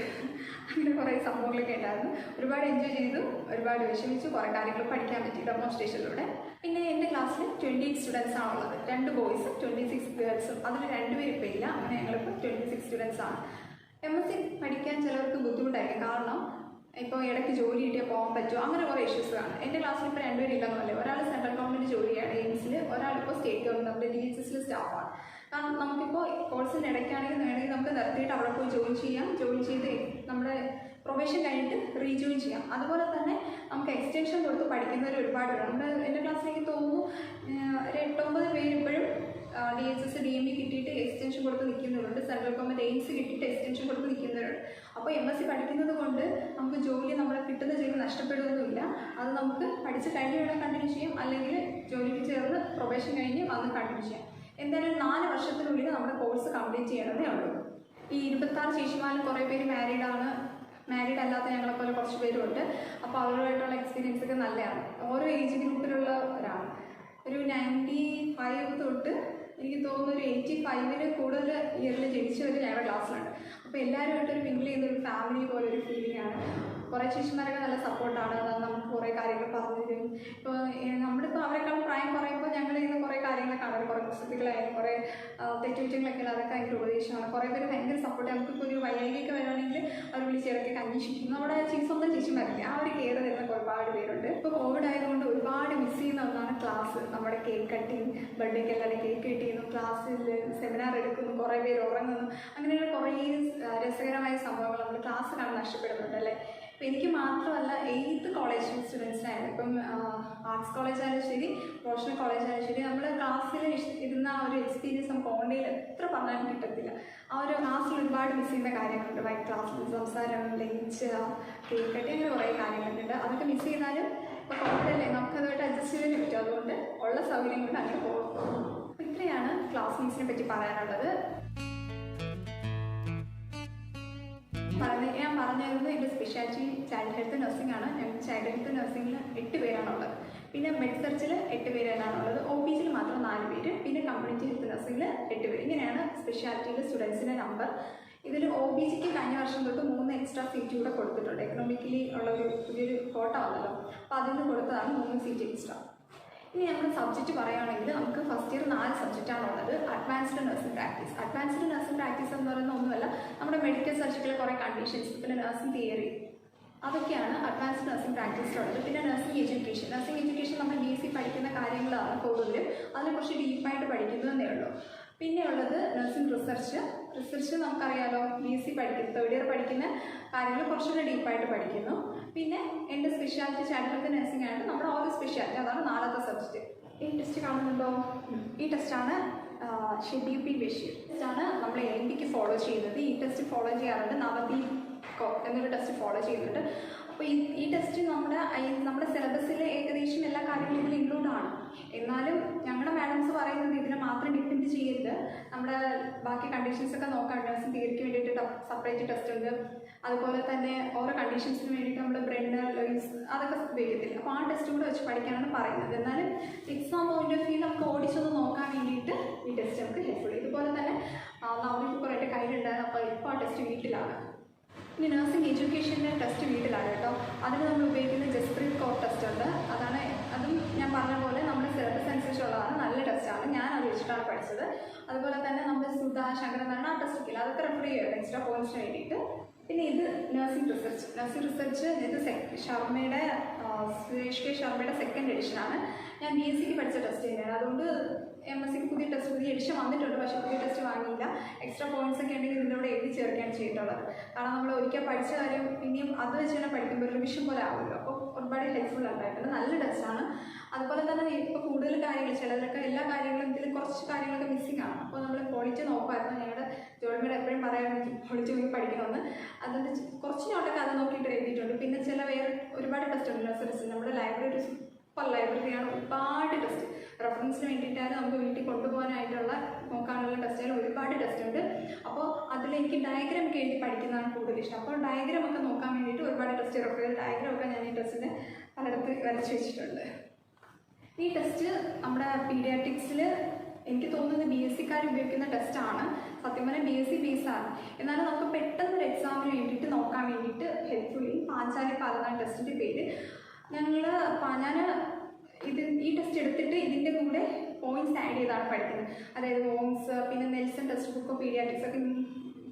അങ്ങനെ കുറേ സംഭവങ്ങളൊക്കെ ഉണ്ടായിരുന്നു. ഒരുപാട് എൻജോയ് ചെയ്തു, ഒരുപാട് വിഷമിച്ചു, കുറേ കാര്യങ്ങൾ പഠിക്കാൻ പറ്റി ഡെമോൺസ്ട്രേഷനിലൂടെ. പിന്നെ എൻ്റെ ക്ലാസ്സിൽ 28 സ്റ്റുഡൻസ് ആണുള്ളത്. 2 ബോയ്സും 26 ഗേൾസും. അതിൽ 2 പേര് ഇപ്പോൾ ഇല്ല. അങ്ങനെ ഞങ്ങളിപ്പോൾ 26 സ്റ്റുഡൻസ് ആണ്. MSc പഠിക്കാൻ ചിലർക്ക് ബുദ്ധിമുട്ടായിരിക്കും. കാരണം ഇപ്പോൾ ഇടയ്ക്ക് ജോലി കിട്ടിയാൽ പോകാൻ പറ്റുമോ, അങ്ങനെ കുറേ ഇഷ്യൂസ് കാണും. എൻ്റെ ക്ലാസ്സിൽ ഇപ്പോൾ 2 പേരില്ലെന്നല്ലേ. ഒരാൾ സെൻട്രൽ ഗവൺമെൻറ് ജോലിയാണ് എയിംസിൽ, ഒരാളിപ്പോൾ സ്റ്റേറ്റ് ഗവൺമെൻറ് നമ്മുടെ DHSൽ സ്റ്റാഫാണ്. കാരണം നമുക്കിപ്പോൾ കോഴ്സിൻ്റെ ഇടയ്ക്കാണെങ്കിൽ വേണമെങ്കിൽ നമുക്ക് നിർത്തിയിട്ട് അവിടെ പോയി ജോയിൻ ചെയ്യാം. ജോയിൻ ചെയ്ത് നമ്മുടെ പ്രൊബേഷൻ കഴിഞ്ഞിട്ട് റീജോയിൻ ചെയ്യാം. അതുപോലെ തന്നെ നമുക്ക് എക്സ്റ്റൻഷൻ കൊടുത്ത് പഠിക്കുന്നവർ ഒരുപാട് പേര്. എൻ്റെ ക്ലാസ്സിലേക്ക് തോന്നുന്നു 8-9 പേര് ഇപ്പോഴും DHS DME കിട്ടിയിട്ട് എക്സ്റ്റൻഷൻ കൊടുത്ത് നിൽക്കുന്നവരുണ്ട്. സെൻട്രൽ ഗവൺമെൻറ് എയിംസ് കിട്ടിയിട്ട് എക്സ്റ്റൻഷൻ കൊടുത്ത് നിൽക്കുന്നവരുണ്ട്. അപ്പോൾ MSc പഠിക്കുന്നത് കൊണ്ട് നമുക്ക് ജോലി നമ്മളെ കിട്ടുന്ന ജോലി നഷ്ടപ്പെടുകയൊന്നുമില്ല. അത് നമുക്ക് പഠിച്ച് കഴിഞ്ഞ് വേണം കണ്ടിന്യൂ ചെയ്യാം, അല്ലെങ്കിൽ ജോലിക്ക് ചേർന്ന് പ്രൊബേഷൻ കഴിഞ്ഞ് വന്ന് കണ്ടിന്യൂ ചെയ്യാം. എന്തായാലും 4 വർഷത്തിനുള്ളിൽ നമ്മുടെ കോഴ്സ് കംപ്ലീറ്റ് ചെയ്യണമെന്നേ ഉള്ളൂ. ഈ 26 ചേച്ചിമാരിൽ കുറേ പേര് മാരീഡ് അല്ലാത്ത ഞങ്ങളെപ്പോലെ കുറച്ച് പേരുണ്ട്. അപ്പോൾ അവരുമായിട്ടുള്ള എക്സ്പീരിയൻസ് ഒക്കെ നല്ലതാണ്. ഓരോ ഏജ് ഗ്രൂപ്പിലുള്ളവരാണ്. ഒരു 95 തൊട്ട് എനിക്ക് തോന്നുന്നു ഒരു 85-ൽ കൂടുതൽ ഇയറിൽ ജനിച്ചവർ ഞങ്ങളുടെ ക്ലാസ്സിലുണ്ട്. അപ്പോൾ എല്ലാവരുമായിട്ടൊരു മിങ്കിൾ ചെയ്യുന്നൊരു ഫാമിലി പോലെ ഒരു ഫീലിംഗ് ആണ്. കുറേ ചേച്ചിമാരൊക്കെ നല്ല സപ്പോർട്ടാണ്. നമുക്ക് കുറേ കാര്യങ്ങൾ പറഞ്ഞു തരും. ഇപ്പോൾ നമ്മളിപ്പോൾ അവരെക്കാളും പ്രായം കുറയുമ്പോൾ ഞങ്ങൾ ചെയ്യുന്ന കുറേ കാര്യങ്ങളൊക്കെ ആണ്. കുറേ പുസ്തകങ്ങളായാലും കുറേ തെറ്റുകുറ്റങ്ങളൊക്കെ അതൊക്കെ ഭയങ്കര ഉപദേശമാണ്. കുറേ പേര് ഭയങ്കര സപ്പോർട്ട്. നമുക്കിപ്പോൾ ഒരു വയ്യായികയൊക്കെ വരുവാണെങ്കിൽ അവർ വിളിച്ചിറക്കി അന്വേഷിക്കും. നമ്മുടെ സ്വന്തം ചേച്ചിമാരില്ലേ, ആ ഒരു കെയർ തരുന്ന ഒരുപാട് പേരുണ്ട്. ഇപ്പോൾ കോവിഡ് ആയതുകൊണ്ട് ഒരുപാട് മിസ് ചെയ്യുന്ന ഒന്നാണ് ക്ലാസ്. നമ്മുടെ കേക്ക് കട്ടിങ്, ബർത്ത്ഡേക്ക് എല്ലാവരും കേക്ക് കട്ട് ചെയ്യുന്നു, ക്ലാസ്സിൽ സെമിനാർ എടുക്കുന്നു, കുറേ പേര് ഉറങ്ങുന്നു. അങ്ങനെയുള്ള കുറേ രസകരമായ സംഭവങ്ങൾ നമ്മൾ ക്ലാസ് കാണാൻ നഷ്ടപ്പെടുന്നുണ്ട് അല്ലേ. അപ്പോൾ എനിക്ക് മാത്രമല്ല ഏത് കോളേജ് സ്റ്റുഡൻസിനായാലും, ഇപ്പം ആർട്സ് കോളേജായാലും ശരി, പ്രൊഫഷണൽ കോളേജായാലും ശരി, നമ്മൾ ക്ലാസ്സിൽ ഇരുന്ന ആ ഒരു എക്സ്പീരിയൻസ് നമുക്ക് ഓൺലൈനിൽ എത്ര പറഞ്ഞാലും കിട്ടത്തില്ല. ആ ഒരു ക്ലാസ്സിൽ ഒരുപാട് മിസ് ചെയ്യുന്ന കാര്യങ്ങളുണ്ട്. വൈറ്റ് ക്ലാസ്സിൽ സംസാരം, ലഞ്ച്, കേക്ക് കട്ടി, അങ്ങനെ കുറേ കാര്യങ്ങളുണ്ട്. അതൊക്കെ മിസ് ചെയ്താലും ഇപ്പോൾ കോവിഡല്ലേ, നമുക്കതുമായിട്ട് അഡ്ജസ്റ്റ് ചെയ്യാൻ പറ്റും. അതുകൊണ്ട് ഉള്ള സൗകര്യം കൊണ്ട് അങ്ങനെ പോകും. അപ്പോൾ ഇത്രയാണ് ക്ലാസ്മേറ്റ്സിനെ പറ്റി പറയാനുള്ളത്. ഞാൻ പറഞ്ഞിരുന്നത് എൻ്റെ സ്പെഷ്യാലിറ്റി ചൈൽഡ് ഹെൽത്ത് നഴ്സിംഗ് ആണ്. ഞങ്ങൾക്ക് ചൈൽഡ് ഹെൽത്ത് നഴ്സിംഗിൽ 8 പേരാണുള്ളത്. പിന്നെ മെഡ് സെർച്ചിൽ 8 പേരാണുള്ളത്. OPGയിൽ മാത്രം 4 പേര്. പിന്നെ കമ്മ്യൂണിറ്റി ഹെൽത്ത് നഴ്സിംഗിൽ 8 പേര്. ഇങ്ങനെയാണ് സ്പെഷ്യാലിറ്റിയിലെ സ്റ്റുഡൻസിൻ്റെ നമ്പർ. ഇതിൽ OBGക്ക് കഴിഞ്ഞ വർഷം തൊട്ട് 3 എക്സ്ട്രാ സീറ്റ് കൂടെ കൊടുത്തിട്ടുണ്ട്. എക്കണോമിക്കലി ഉള്ള ഒരു പുതിയൊരു കോട്ട വന്നല്ലോ, അപ്പോൾ അതിൽ നിന്ന് കൊടുത്തതാണ് 3 സീറ്റ് എക്സ്ട്രാ. ഇനി നമ്മൾ സബ്ജക്റ്റ് പറയുകയാണെങ്കിൽ നമുക്ക് ഫസ്റ്റ് ഇയർ 4 സബ്ജക്റ്റാണുള്ളത്. Advanced nursing practice. Advanced nursing practice എന്ന് പറയുന്ന ഒന്നുമല്ല, നമ്മുടെ മെഡിക്കൽ സർജിക്കൽ കുറേ കണ്ടീഷൻസ്, പിന്നെ നഴ്സിംഗ് തിയറി, അതൊക്കെയാണ് അഡ്വാൻസ്ഡ് നഴ്സിംഗ് പ്രാക്ടീസിലുള്ളത്. പിന്നെ നഴ്സിംഗ് എഡ്യൂക്കേഷൻ. നഴ്സിംഗ് എഡ്യൂക്കേഷൻ നമ്മൾ BSc പഠിക്കുന്ന കാര്യങ്ങളാണ് കൂടുതലും, അതിനെ കുറച്ച് ഡീപ്പായിട്ട് പഠിക്കുന്നതേ ഉള്ളൂ. പിന്നെ ഉള്ളത് നഴ്സിംഗ് റിസർച്ച്. റിസർച്ച് നമുക്കറിയാലോ, BSc പഠിക്കുന്ന തേർഡ് ഇയർ പഠിക്കുന്ന കാര്യങ്ങൾ കുറച്ചുകൂടി ഡീപ്പായിട്ട് പഠിക്കുന്നു. പിന്നെ എൻ്റെ സ്പെഷ്യാലിറ്റി ചൈൽഡ് ഹെൽത്ത് നഴ്സിംഗ് ആണ് നമ്മുടെ ഓരോ സ്പെഷ്യാലിറ്റി, അതാണ് 4ാമത്തെ സബ്ജക്റ്റ്. ഈ ടെസ്റ്റ് കാണുന്നുണ്ടോ? ഈ ടെസ്റ്റാണ് ഷെഡ്യൂൾ പി ബഷീർ ടെസ്റ്റാണ് നമ്മൾ AMPക്ക് ഫോളോ ചെയ്യുന്നത്. ഈ ടെസ്റ്റ് ഫോളോ ചെയ്യാറുണ്ട്, നവദീപ് എന്നൊരു ടെസ്റ്റ് ഫോളോ ചെയ്യുന്നുണ്ട്. അപ്പോൾ ഈ ടെസ്റ്റ് നമ്മുടെ സിലബസിൽ ഏകദേശം എല്ലാ കാര്യങ്ങളും ഇതിൽ ഇൻക്ലൂഡ് ആണ്. എന്നാലും ഞങ്ങളുടെ മാഡംസ് പറയുന്നത് ഇതിനെ മാത്രം ഡിപ്പെൻഡ് ചെയ്യരുത്, നമ്മുടെ ബാക്കി കണ്ടീഷൻസ് ഒക്കെ നോക്കാം. നഴ്സിംഗ് തിയറിക്ക് വേണ്ടിയിട്ട് സെപ്പറേറ്റ് ടെസ്റ്റ് ഉണ്ട്. അതുപോലെ തന്നെ ഓരോ കണ്ടീഷൻസിന് വേണ്ടിയിട്ട് നമ്മൾ ബ്രെഡ് ലോയിസ് അതൊക്കെ ഉപയോഗിക്കത്തില്ല. അപ്പോൾ ആ ടെസ്റ്റ് കൂടെ വെച്ച് പഠിക്കാനാണ് പറയുന്നത്. എന്നാലും എക്സാം പോയിന്റ് ഓഫ് വ്യൂ നമുക്ക് ഓടിച്ചൊന്ന് നോക്കാൻ വേണ്ടിയിട്ട് ഈ ടെസ്റ്റ് നമുക്ക് ഹെൽപ്ഫുൾ. ഇതുപോലെ തന്നെ നവദീപ് കുറേ കയ്യിലുണ്ടായിരുന്നു, അപ്പോൾ ഇപ്പോൾ ആ ടെസ്റ്റ് വീട്ടിലാണ്. ഇനി നഴ്സിംഗ് എഡ്യൂക്കേഷൻ്റെ ടെസ്റ്റ് വീട്ടിലാണ് കേട്ടോ. അതിന് നമ്മൾ ഉപയോഗിക്കുന്ന ജസ്പ്രീത് കൗർ ടെസ്റ്റ് ഉണ്ട്. അതും ഞാൻ പറഞ്ഞ പോലെ നമ്മുടെ സിലബസ് അനുസരിച്ചുള്ളതാണ്, നല്ല ടെസ്റ്റാണ്. ഞാൻ അത് വെച്ചിട്ടാണ് പഠിച്ചത്. അതുപോലെ തന്നെ നമ്മുടെ സുധ ശങ്കരനാരായണ ആ ടെസ്റ്റ് ഇല്ല, അതൊക്കെ റെഫർ ചെയ്യുക എക്സ്ട്രാ പോയിന്റ്സിന് വേണ്ടിയിട്ട്. പിന്നെ ഇത് നഴ്സിംഗ് റിസർച്ച് ഇത് ശർമ്മയുടെ സുരേഷ് കെ ശർമ്മയുടെ 2nd എഡിഷനാണ്. ഞാൻ BScക്ക് പഠിച്ച ടെസ്റ്റ് തന്നെയാണ്. അതുകൊണ്ട് MScക്ക് പുതിയ എഡിഷൻ വന്നിട്ടുണ്ട്, പക്ഷേ പുതിയ ടെസ്റ്റ് വാങ്ങിയില്ല. എക്സ്ട്രാ പോയിന്റ്സ് ഒക്കെ ഉണ്ടെങ്കിൽ ഇതിലൂടെ എഴുതി ചേർക്കുകയാണ് ചെയ്തിട്ടുള്ളത്. കാരണം നമ്മൾ ഒരിക്കൽ പഠിച്ച കാര്യം പിന്നെയും അത് വെച്ച് തന്നെ പഠിക്കുമ്പോൾ റിവിഷൻ പോലെ ആവുമല്ലോ, അപ്പോൾ ഒരുപാട് ഹെൽപ്ഫുൾ ഉണ്ടായിട്ടുണ്ട്. നല്ല ടെസ്റ്റാണ്. അതുപോലെ തന്നെ ഇപ്പോൾ കൂടുതൽ കാര്യങ്ങൾ ചിലതൊക്കെ എല്ലാ കാര്യങ്ങളും ഇതിൽ കുറച്ച് കാര്യങ്ങളൊക്കെ മിസ്സിംഗ് ആണ്. അപ്പോൾ നമ്മൾ ക്വാളിറ്റി നോക്കുമായിരുന്നു. ഞങ്ങളുടെ ജോലിമേട് എപ്പോഴും പറയാറുണ്ട് ക്വാളിറ്റി നോക്കി പഠിക്കണമെന്ന്. അതിൻ്റെ കുറച്ച് നോട്ടൊക്കെ അത് നോക്കിയിട്ട് എഴുതിയിട്ടുണ്ട്. പിന്നെ ചില വേറെ ഒരുപാട് ടെസ്റ്റ് ഉണ്ട് നഴ്സറീസ്. നമ്മുടെ ലൈബ്രറി സൂപ്പർ ലൈബ്രറിയാണ്, ഒരുപാട് ടെസ്റ്റ് റെഫറൻസിന് വേണ്ടിയിട്ടാണ് നമുക്ക് വീട്ടിൽ കൊണ്ടുപോകാനായിട്ടുള്ള നോക്കാനുള്ള ടെസ്റ്റുകൾ ഒരുപാട് ടെസ്റ്റ് ഉണ്ട്. അപ്പോൾ അതിലെനിക്ക് ഡയഗ്രാം ഒക്കെ എഴുതി പഠിക്കുന്നതാണ് കൂടുതൽ ഇഷ്ടം. അപ്പോൾ ഡയഗ്രാം ഒക്കെ നോക്കാൻ വേണ്ടിയിട്ട് ഒരുപാട് ടെസ്റ്റ് റെഫർ ചെയ്ത് ഡയഗ്രാം ഒക്കെ ഞാൻ ഈ ടെസ്റ്റിന് പലയിടത്ത് വരച്ച് വെച്ചിട്ടുണ്ട്. ഈ ടെസ്റ്റ് നമ്മുടെ പീഡിയാട്രിക്സിൽ എനിക്ക് തോന്നുന്നത് BScക്കാർ ഉപയോഗിക്കുന്ന ടെസ്റ്റാണ്. സത്യം പറഞ്ഞാൽ BSc ബേസാണ്. എന്നാലും നമുക്ക് പെട്ടെന്നൊരു എക്സാമിന് വേണ്ടിയിട്ട് നോക്കാൻ വേണ്ടിയിട്ട് ഹെൽപ്ഫുള്ളി പാഞ്ചാലി പാലതാണ് ടെസ്റ്റിൻ്റെ പേര്. ഞാൻ ഈ ടെസ്റ്റ് എടുത്തിട്ട് ഇതിൻ്റെ കൂടെ പോയിന്റ്സ് ആഡ് ചെയ്താണ് പഠിക്കുന്നത്. അതായത് വോംസ്, പിന്നെ നെൽസൺ ടെക്സ്റ്റ് ബുക്ക്, പീഡിയാട്രിക്സ് ഒക്കെ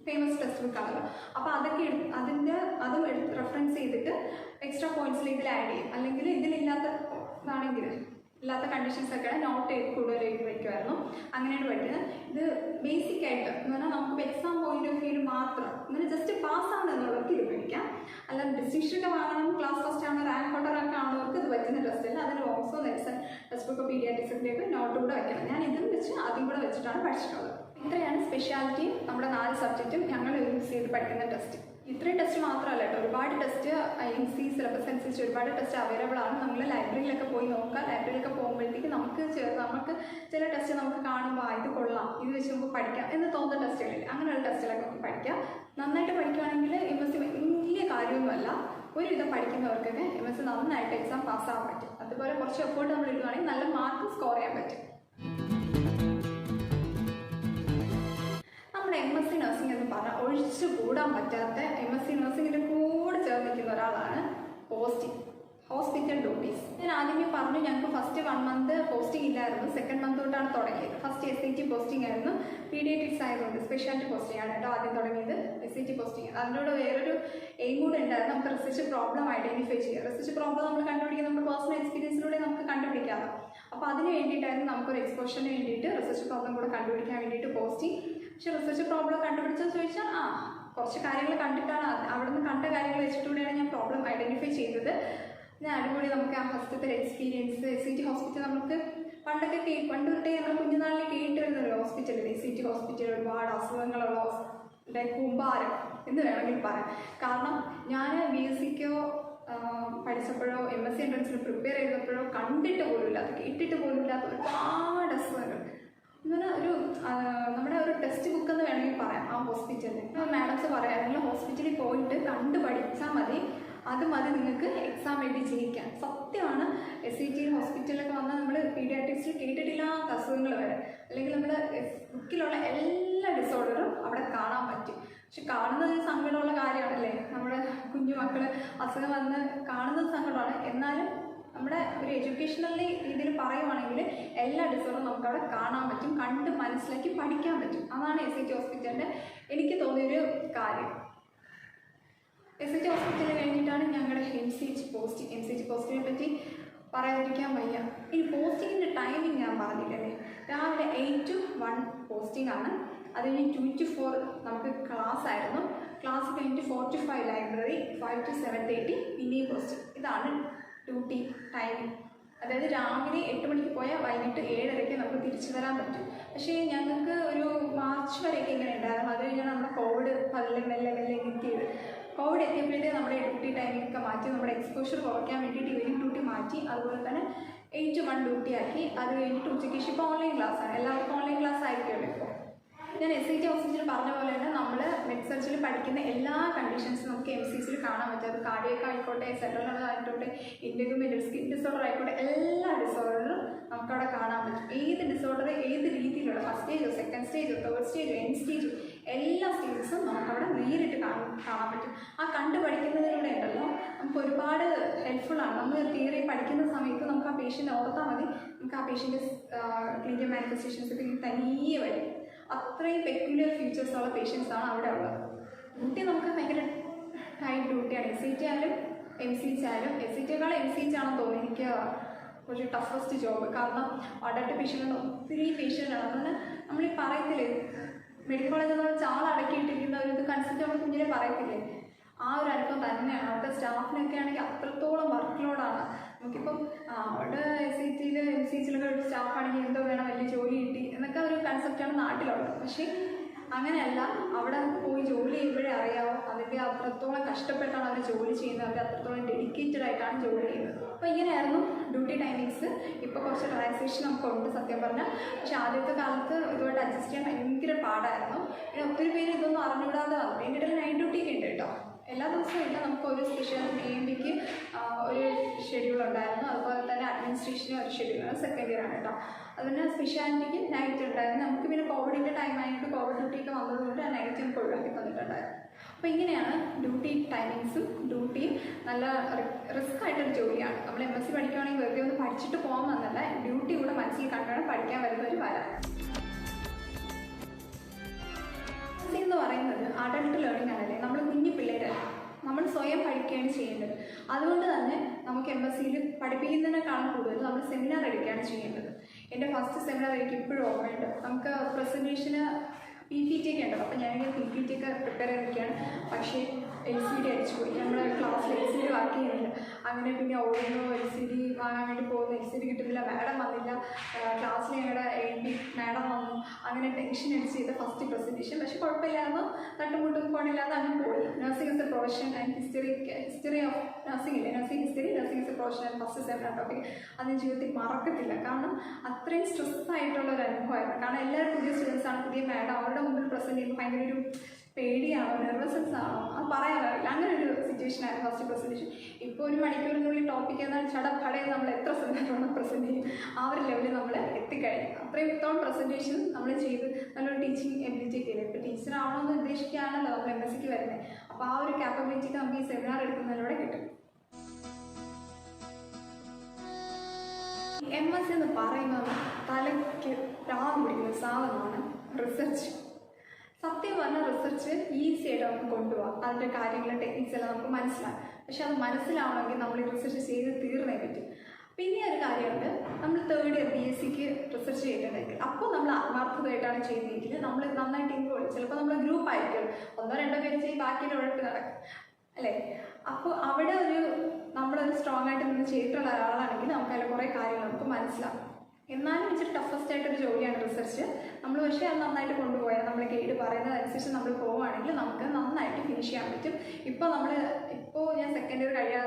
ഫേമസ് ടെക്സ്റ്റ് ബുക്കാണല്ലോ. അപ്പോൾ അതൊക്കെ അതും റെഫറൻസ് ചെയ്തിട്ട് എക്സ്ട്രാ പോയിന്റ്സിൽ ഇതിൽ ആഡ് ചെയ്യും. അല്ലെങ്കിൽ ഇതിലില്ലാത്തതാണെങ്കിൽ ഇല്ലാത്ത കണ്ടീഷൻസ് ഒക്കെ നോട്ട് കൂടുതൽ എഴുതി വയ്ക്കുമായിരുന്നു. അങ്ങനെയാണ് പഠിക്കുന്നത്. ഇത് ബേസിക് ആയിട്ട് എന്ന് പറഞ്ഞാൽ നമുക്ക് എക്സാം പോയിന്റ് ഓഫ് വ്യൂ മാത്രം ഇങ്ങനെ ജസ്റ്റ് പാസ്സാണ് എന്നുള്ളവർക്ക് ഇത് പഠിക്കാം. അല്ലാതെ ഡിസ്റ്റിങ്ഷനൊക്കെ വാങ്ങണം, ക്ലാസ് ഫസ്റ്റ് ആണ്, റാങ്ക് ഹോൾഡറൊക്കെ ആണവർക്ക് ഇത് പറ്റുന്ന ടെസ്റ്റ് അല്ല. അതിന് ഓക്സോ നെൽസൺ ടെക്സ്റ്റ് ബുക്ക് പീഡിയാട്രിക്സിൻ്റെയൊക്കെ നോട്ട് കൂടെ വയ്ക്കണം. ഞാൻ ഇതും വെച്ച് ആദ്യം കൂടെ വെച്ചിട്ടാണ് പഠിച്ചിട്ടുള്ളത്. ഇത്രയാണ് സ്പെഷ്യാലിറ്റിയും നമ്മുടെ 4 സബ്ജക്റ്റും ഞങ്ങൾ യൂസ് ചെയ്ത് പഠിക്കുന്ന ടെസ്റ്റ്. ഇത്രയും ടെസ്റ്റ് മാത്രമല്ല കേട്ടോ, ഒരുപാട് ടെസ്റ്റ് IMC സിലബസ് അനുസരിച്ച് ഒരുപാട് ടെസ്റ്റ് അവൈലബിൾ ആണ്. നമ്മൾ ലൈബ്രറിയിലൊക്കെ പോയി നോക്കാം. ലൈബ്രറിയിലൊക്കെ പോകുമ്പോഴത്തേക്ക് നമുക്ക് ചില ടെസ്റ്റ് നമുക്ക് കാണുമ്പോൾ ഇത് കൊള്ളാം, ഇത് വെച്ച് നമുക്ക് പഠിക്കാം എന്ന് തോന്നുന്ന ടെസ്റ്റുകളില്ല. അങ്ങനെയുള്ള ടെസ്റ്റുകളൊക്കെ നമുക്ക് പഠിക്കാം. നന്നായിട്ട് പഠിക്കുകയാണെങ്കിൽ MSc വലിയ കാര്യമൊന്നുമല്ല. ഒരുവിധം പഠിക്കുന്നവർക്കൊക്കെ MSc നന്നായിട്ട് എക്സാം പാസ്സാകാൻ പറ്റും. അതുപോലെ കുറച്ച് എഫേർട്ട് നമ്മൾ ഇടുകയാണെങ്കിൽ നല്ല മാർക്ക് സ്കോർ ചെയ്യാൻ പറ്റും. നമ്മുടെ MSc നഴ്സിംഗ് എന്ന് പറഞ്ഞാൽ ഒഴിച്ചു കൂടാൻ പറ്റാത്ത MSc നഴ്സിംഗിൻ്റെ കൂടെ ചേർന്നിരിക്കുന്ന ഒരാളാണ് ഹോസ്പിറ്റൽ ഡ്യൂട്ടീസ്. ഞാൻ ആദ്യമേ പറഞ്ഞു ഞങ്ങൾക്ക് ഫസ്റ്റ് 1 മന്ത് പോസ്റ്റിംഗ് ഇല്ലായിരുന്നു, 2nd മന്ത് തൊട്ടാണ് തുടങ്ങിയത്. ഫസ്റ്റ് SIT പോസ്റ്റിംഗ് ആയിരുന്നു. പീഡിയാട്രിക്സ് ആയതുകൊണ്ട് സ്പെഷ്യാലിറ്റി പോസ്റ്റിംഗ് ആണ് കേട്ടോ ആദ്യം തുടങ്ങിയത്, SIT പോസ്റ്റിംഗ്. അതിനോട് വേറൊരു എയിം കൂടെ ഉണ്ടായിരുന്നു, നമുക്ക് റിസർച്ച് പ്രോബ്ലം ഐഡൻറ്റിഫൈ ചെയ്യുക. റിസർച്ച് പ്രോബ്ലം നമ്മൾ കണ്ടുപിടിക്കുക നമ്മുടെ പേഴ്സണൽ എക്സ്പീരിയൻസിലൂടെ നമുക്ക് കണ്ടുപിടിക്കാമല്ലോ. അപ്പോൾ അതിന് വേണ്ടിയിട്ടായിരുന്നു നമുക്കൊരു എക്സ്പോഷറിന് വേണ്ടിയിട്ട് റിസർച്ച് പ്രോബ്ലം കൂടെ കണ്ടുപിടിക്കാൻ വേണ്ടിയിട്ട് പോസ്റ്റിംഗ്. പക്ഷേ റിസർച്ച് പ്രോബ്ലം കണ്ടുപിടിച്ചെന്ന് ചോദിച്ചാൽ കുറച്ച് കാര്യങ്ങൾ കണ്ടിട്ടാണ്, അവിടെ നിന്ന് കണ്ട കാര്യങ്ങൾ വെച്ചിട്ടുകൂടെയാണ് ഞാൻ പ്രോബ്ലം ഐഡൻറ്റിഫൈ ചെയ്തത്. ഞാൻ അടിപൊളി നമുക്ക് ആ ഫസ്റ്റത്തെ എക്സ്പീരിയൻസ്. SIT ഹോസ്പിറ്റൽ നമുക്ക് പണ്ട് തൊട്ടേ നമ്മൾ കുഞ്ഞുനാളിൽ കേട്ട് വരുന്നൊരു ഹോസ്പിറ്റലിൽ SIT ഹോസ്പിറ്റൽ. ഒരുപാട് അസുഖങ്ങളുള്ള കൂമ്പാരം എന്ന് വേണമെങ്കിൽ പറയാം. കാരണം ഞാൻ BScക്കോ പഠിച്ചപ്പോഴോ MSc എൻട്രൻസിന് പ്രിപ്പയർ ചെയ്തപ്പോഴോ കണ്ടിട്ട് പോലും ഇല്ലാത്ത, കേട്ടിട്ട് പോലും ഇല്ലാത്ത ഒരുപാട് അസുഖങ്ങൾ. ഇങ്ങനെ നമ്മുടെ ഒരു ടെക്സ്റ്റ് ബുക്ക് എന്ന് വേണമെങ്കിൽ പറയാം ആ ഹോസ്പിറ്റലിൽ. മാഡംസ് പറയാം, നിങ്ങൾ ഹോസ്പിറ്റലിൽ പോയിട്ട് കണ്ട് പഠിച്ചാൽ മതി, അത് മതി നിങ്ങൾക്ക് എക്സാം എഴുതി ജയിക്കാൻ. സത്യമാണ്. SIT ഹോസ്പിറ്റലിലൊക്കെ വന്നാൽ നമ്മൾ പീഡിയാട്രിക്സിൽ കേട്ടിട്ടില്ലാത്ത അസുഖങ്ങൾ വരെ, അല്ലെങ്കിൽ നമ്മുടെ ബുക്കിലുള്ള എല്ലാ അവിടെ കാണാൻ പറ്റും. പക്ഷെ കാണുന്നത് സങ്കടമുള്ള കാര്യമാണല്ലേ, നമ്മുടെ കുഞ്ഞു മക്കൾ അസുഖം വന്ന് കാണുന്നത് സങ്കടമാണ്. എന്നാലും നമ്മുടെ ഒരു എഡ്യൂക്കേഷണലി രീതിയിൽ പറയുവാണെങ്കിൽ എല്ലാ ഡിസോർഡറും നമുക്ക് അവിടെ കാണാൻ പറ്റും, കണ്ട് മനസ്സിലാക്കി പഠിക്കാൻ പറ്റും. അതാണ് SIT ഹോസ്പിറ്റലിൻ്റെ എനിക്ക് തോന്നിയൊരു കാര്യം. SIT ഹോസ്പിറ്റലിൽ കഴിഞ്ഞിട്ടാണ് ഞങ്ങളുടെ MCH പോസ്റ്റിങ്ങിനെ പറ്റി പറയാതിരിക്കാൻ വയ്യ. ഈ പോസ്റ്റിങ്ങിൻ്റെ ടൈമിംഗ് ഞാൻ പറഞ്ഞില്ലല്ലേ, രാവിലെ 8 to 1 പോസ്റ്റിംഗ് ആണ്. അത് കഴിഞ്ഞ് 2 to 4 നമുക്ക് ക്ലാസ് ആയിരുന്നു. ക്ലാസ് കഴിഞ്ഞിട്ട് 4 to 5 ലൈബ്രറി, 5 to 7:30 പിന്നെയും പോസ്റ്റിംഗ്. ഇതാണ് ഡ്യൂട്ടി ടൈമിംഗ്. അതായത് രാവിലെ 8 മണിക്ക് പോയാൽ വൈകിട്ട് 7:30 നമുക്ക് തിരിച്ചു വരാൻ പറ്റും. പക്ഷേ ഞങ്ങൾക്ക് ഒരു മാർച്ച് വരെയൊക്കെ ഇങ്ങനെ ഉണ്ടായിരുന്നു. അത് കഴിഞ്ഞാൽ നമ്മുടെ കോവിഡ് മെല്ലെ എത്തിയത്. കോവിഡ് എത്തിയപ്പോഴത്തേ നമ്മുടെ ഡ്യൂട്ടി ടൈമിംഗ് ഒക്കെ മാറ്റി, നമ്മുടെ എക്സ്പോഷർ കുറയ്ക്കാൻ വേണ്ടിയിട്ട് ഈവനിങ് ഡ്യൂട്ടി മാറ്റി. അതുപോലെ തന്നെ 8 to 1 ഡ്യൂട്ടി ആക്കി. അത് കഴിഞ്ഞിട്ട് ഉച്ചയ്ക്ക് ശേഷം ഇപ്പോൾ ഓൺലൈൻ ക്ലാസ്സാണ്, എല്ലാവർക്കും ഓൺലൈൻ ക്ലാസ് ആയിരിക്കുമല്ലോ. ഇപ്പോൾ ഞാൻ SIT ഹോസ്പിറ്റലിൽ പറഞ്ഞ പോലെ തന്നെ നമ്മൾ മെഡിസർച്ചിൽ പഠിക്കുന്ന എല്ലാ കണ്ടീഷൻസും നമുക്ക് MCCയിൽ കാണാൻ പറ്റും. അത് കാർഡിയക് ആയിക്കോട്ടെ, സെൻട്രൽ നെർവസ് ആയിക്കോട്ടെ, ഇൻറ്റഗ്രിമെൻ്റൽ സ്കിൻ ഡിസോർഡർ ആയിക്കോട്ടെ, എല്ലാ ഡിസോർഡറും നമുക്കവിടെ കാണാൻ പറ്റും. ഏത് ഡിസോർഡർ ഏത് രീതിയിലുള്ള ഫസ്റ്റ് സ്റ്റേജോ സെക്കൻഡ് സ്റ്റേജോ തേർഡ് സ്റ്റേജോ എൻഡ് സ്റ്റേജോ എല്ലാ സ്റ്റേജസും നമുക്കവിടെ നേരിട്ട് കാണാൻ പറ്റും. ആ കണ്ട് പഠിക്കുന്നതിലൂടെ ഉണ്ടല്ലോ നമുക്ക് ഒരുപാട് ഹെൽപ്ഫുള്ളാണ്. നമ്മൾ തിയറി പഠിക്കുന്ന സമയത്ത് നമുക്ക് ആ പേഷ്യൻ്റ് ഓർത്താൽ മതി, നമുക്ക് ആ പേഷ്യൻ്റെ ക്ലിനിക്കൽ മാനിഫെസ്റ്റേഷൻസ് ഒക്കെ തനിയെ വരും. അത്രയും പെക്യുലർ ഫീച്ചേഴ്സുള്ള പേഷ്യൻസാണ് അവിടെ ഉള്ളത്. ഡ്യൂട്ടി നമുക്ക് ഭയങ്കര ടൈറ്റ് ഡ്യൂട്ടിയാണ്. SIT ആയാലും MCH ആയാലും. SIT-യേക്കാൾ MCH ആണെന്ന് തോന്നുന്നു എനിക്ക് ഒരു ടഫസ്റ്റ് ജോബ്. കാരണം അഡൽട്ട് പേഷ്യൻ്റ് ഒത്തിരി പേഷ്യൻ്റാണ്. അതുകൊണ്ട് നമ്മളീ പറയത്തില്ലേ, മെഡിക്കൽ കോളേജിൽ നമ്മൾ ചാളടക്കിയിട്ടിരിക്കുന്ന ഒരു കൺസെപ്റ്റ് നമ്മൾ കുഞ്ഞിനെ പറയത്തില്ലേ, ആ ഒരു അനുഭവം തന്നെയാണ്. അവിടുത്തെ സ്റ്റാഫിനൊക്കെ ആണെങ്കിൽ അത്രത്തോളം വർക്ക് ലോഡാണ്. നമുക്കിപ്പം അവിടെ SIT-യിൽ MCH-യിലൊക്കെ ഒരു സ്റ്റാഫാണെങ്കിൽ എന്തോ വേണം, വലിയ ജോലി കിട്ടി എന്നൊക്കെ ഒരു കൺസെപ്റ്റാണ് നാട്ടിലുള്ളത്. പക്ഷേ അങ്ങനെയല്ല, അവിടെ പോയി ജോലി ചെയ്യുമ്പോഴേ അറിയാമോ അതിൻ്റെ അത്രത്തോളം കഷ്ടപ്പെട്ടാണ് അവർ ജോലി ചെയ്യുന്നത്, അവർ അത്രത്തോളം ഡെഡിക്കേറ്റഡ് ആയിട്ടാണ് ജോലി ചെയ്യുന്നത്. അപ്പോൾ ഇങ്ങനെയായിരുന്നു ഡ്യൂട്ടി ടൈമിങ്സ്. ഇപ്പോൾ കുറച്ച് റിലാക്സേഷൻ നമുക്കുണ്ട് സത്യം പറഞ്ഞാൽ. പക്ഷേ ആദ്യത്തെ കാലത്ത് ഇതുമായിട്ട് അഡ്ജസ്റ്റ് ചെയ്യാൻ ഭയങ്കര പാടായിരുന്നു. പിന്നെ ഒത്തിരി പേര് ഇതൊന്നും അറിഞ്ഞുകൂടാതെ വന്നു. എൻ്റെ ഇടയിൽ നൈറ്റ് ഡ്യൂട്ടി ഒക്കെ ഉണ്ട് കേട്ടോ. എല്ലാ ദിവസവും ഇല്ല, നമുക്ക് ഒരു സ്പെഷ്യൽ AMBക്ക് ഒരു ഷെഡ്യൂൾ ഉണ്ടായിരുന്നു. അതുപോലെ തന്നെ അഡ്മിനിസ്ട്രേഷന് ഒരു ഷെഡ്യൂളാണ്, സെക്കൻഡ് ഇയർ ആണ് കേട്ടോ. അതുപോലെ സ്പെഷ്യാലിറ്റിക്ക് നൈറ്റ് ഉണ്ടായിരുന്നു. നമുക്ക് പിന്നെ കോവിഡിൻ്റെ ടൈം ആയിട്ട് കോവിഡ് ഡ്യൂട്ടിയൊക്കെ വന്നതുകൊണ്ട് ആ നൈറ്റ് നമുക്ക് ഒഴിവാക്കി തന്നിട്ടുണ്ടായിരുന്നു. അപ്പോൾ ഇങ്ങനെയാണ് ഡ്യൂട്ടി ടൈമിങ്സും. ഡ്യൂട്ടിയും നല്ല റിസ്ക് ആയിട്ടൊരു ജോലിയാണ്. നമ്മൾ MSc പഠിക്കുകയാണെങ്കിൽ വെറുതെ ഒന്ന് പഠിച്ചിട്ട് പോകാമെന്നല്ല, ഡ്യൂട്ടി കൂടെ മനസ്സിൽ കണ്ടുവേണം പഠിക്കാൻ വരുന്നവർ വരാൻ. എന്ന് പറയുന്നത് അഡൾട്ട് ലേണിംഗ് ആണല്ലേ, നമ്മൾ കുഞ്ഞു പിള്ളേരല്ല, നമ്മൾ സ്വയം പഠിക്കുകയാണ് ചെയ്യേണ്ടത്. അതുകൊണ്ട് തന്നെ നമുക്ക് MScയിൽ പഠിപ്പിക്കുന്നതിനേക്കാളും കൂടുതൽ നമ്മൾ സെമിനാർ എടുക്കുകയാണ് ചെയ്യേണ്ടത്. എൻ്റെ ഫസ്റ്റ് സെമിനാർ എനിക്ക് ഇപ്പോഴും ഓർമ്മയുണ്ട്. നമുക്ക് പ്രസൻറ്റേഷന് PPT ഒക്കെ ഉണ്ടല്ലോ. അപ്പോൾ ഞാനിങ്ങനെ PPT ഒക്കെ പ്രിപ്പയർ ചെയ്തിരിക്കുകയാണ്. പക്ഷേ LCD അടിച്ചു പോയി. നമ്മൾ ക്ലാസ്സിൽ LCD വർക്ക് ചെയ്യുന്നില്ല. അങ്ങനെ പിന്നെ ഓടുന്നു, LCD വാങ്ങാൻ വേണ്ടി പോകുന്നു, LCD കിട്ടുന്നില്ല, മാഡം വന്നില്ല. ക്ലാസ്സിൽ ഞങ്ങളുടെ AD മാഡം വന്നു. അങ്ങനെ ടെൻഷൻ അടിച്ച് ചെയ്ത ഫസ്റ്റ് പ്രസൻറ്റേഷൻ. പക്ഷേ കുഴപ്പമില്ലായിരുന്നു, തട്ടുമുട്ടും പോണില്ലാതെ അങ്ങനെ പോയി. Nursing is a profession and history of nursing ഇല്ലേ, nursing history, nursing is a profession and first seminar topic. അത് ജീവിതത്തിൽ മറക്കത്തില്ല. കാരണം അത്രയും സ്ട്രെസ് ആയിട്ടുള്ള ഒരു അനുഭവമായിരുന്നു. കാരണം എല്ലാവരും പുതിയ സ്റ്റുഡൻസാണ്, പുതിയ മാഡം, അവരുടെ മുമ്പിൽ പ്രസൻറ്റ് ചെയ്യുമ്പോൾ ഭയങ്കര ഒരു പേടിയാണോ നെർവസൻസ് ആണോ അത് പറയാറില്ല. അങ്ങനെ ഒരു സിറ്റുവേഷൻ ആയിരുന്നു ഫസ്റ്റ് പ്രസൻറ്റേഷൻ. ഇപ്പോൾ ഒരു മണിക്കൂറിനുള്ളിൽ ടോപ്പിക് എന്നാൽ ചടപടയിൽ നമ്മൾ എത്ര സെമിനാറാണ് പ്രസൻറ്റ് ചെയ്യും, ആ ഒരു ലെവലിൽ നമ്മൾ എത്തിക്കഴിഞ്ഞു. അത്രയും ഇത്തോളം പ്രസൻറ്റേഷൻ നമ്മൾ ചെയ്ത് നല്ലൊരു ടീച്ചിങ് എബിലിറ്റി ഒക്കെ ഇല്ല. ഇപ്പോൾ ടീച്ചറാവണമെന്ന് ഉദ്ദേശിക്കുകയാണല്ലോ നമ്മൾ MScക്ക് വരുന്നത്. അപ്പോൾ ആ ഒരു ക്യാപ്പബിലിറ്റിക്ക് നമുക്ക് ഈ സെമിനാർ എടുക്കുന്നതിലൂടെ കിട്ടും. MSc എന്ന് പറയുന്നത് തലയ്ക്ക് പ്രാന്ത് പിടിക്കുന്ന സാധനമാണ് റിസർച്ച്. സത്യം പറഞ്ഞാൽ റിസർച്ച് ഈസി ആയിട്ട് നമുക്ക് കൊണ്ടുപോകാം. അതിൻ്റെ കാര്യങ്ങളും ടെക്നിക്സ് എല്ലാം നമുക്ക് മനസ്സിലാകും. പക്ഷെ അത് മനസ്സിലാവണമെങ്കിൽ നമ്മൾ റിസർച്ച് ചെയ്ത് തീർന്നേ പറ്റും. പിന്നെ ഒരു കാര്യമുണ്ട്, നമ്മൾ തേർഡ് ഇയർ BScക്ക് റിസർച്ച് ചെയ്തിട്ടുണ്ടെങ്കിൽ അപ്പോൾ നമ്മൾ ആത്മാർത്ഥമായിട്ടാണ് ചെയ്യുന്നതെങ്കിൽ നമ്മൾ നന്നായിട്ട് ഇൻവോൾവ്. ചിലപ്പോൾ നമ്മൾ ഗ്രൂപ്പ് ആയിരിക്കും, 1-2 പേര് ചെയ്യും, ബാക്കിയുടെ ഉഴപ്പ് നടക്കും അല്ലേ. അപ്പോൾ അവിടെ നമ്മളൊരു സ്ട്രോങ് ആയിട്ട് നിന്ന് ചെയ്തിട്ടുള്ള ഒരാളാണെങ്കിൽ നമുക്ക് അതിൽ കുറേ കാര്യങ്ങൾ നമുക്ക് മനസ്സിലാവും. എന്നാലും ഇച്ചിരി ടഫസ്റ്റ് ആയിട്ടൊരു ജോലിയാണ് റിസർച്ച്. നമ്മൾ പക്ഷേ അത് നന്നായിട്ട് കൊണ്ടുപോയാൽ നമ്മൾ ഗൈഡ് പറയുന്നതനുസരിച്ച് നമ്മൾ പോവുകയാണെങ്കിൽ നമുക്ക് നന്നായിട്ട് ഫിനിഷ് ചെയ്യാൻ പറ്റും. ഇപ്പോൾ ഞാൻ സെക്കൻഡ് ഇയർ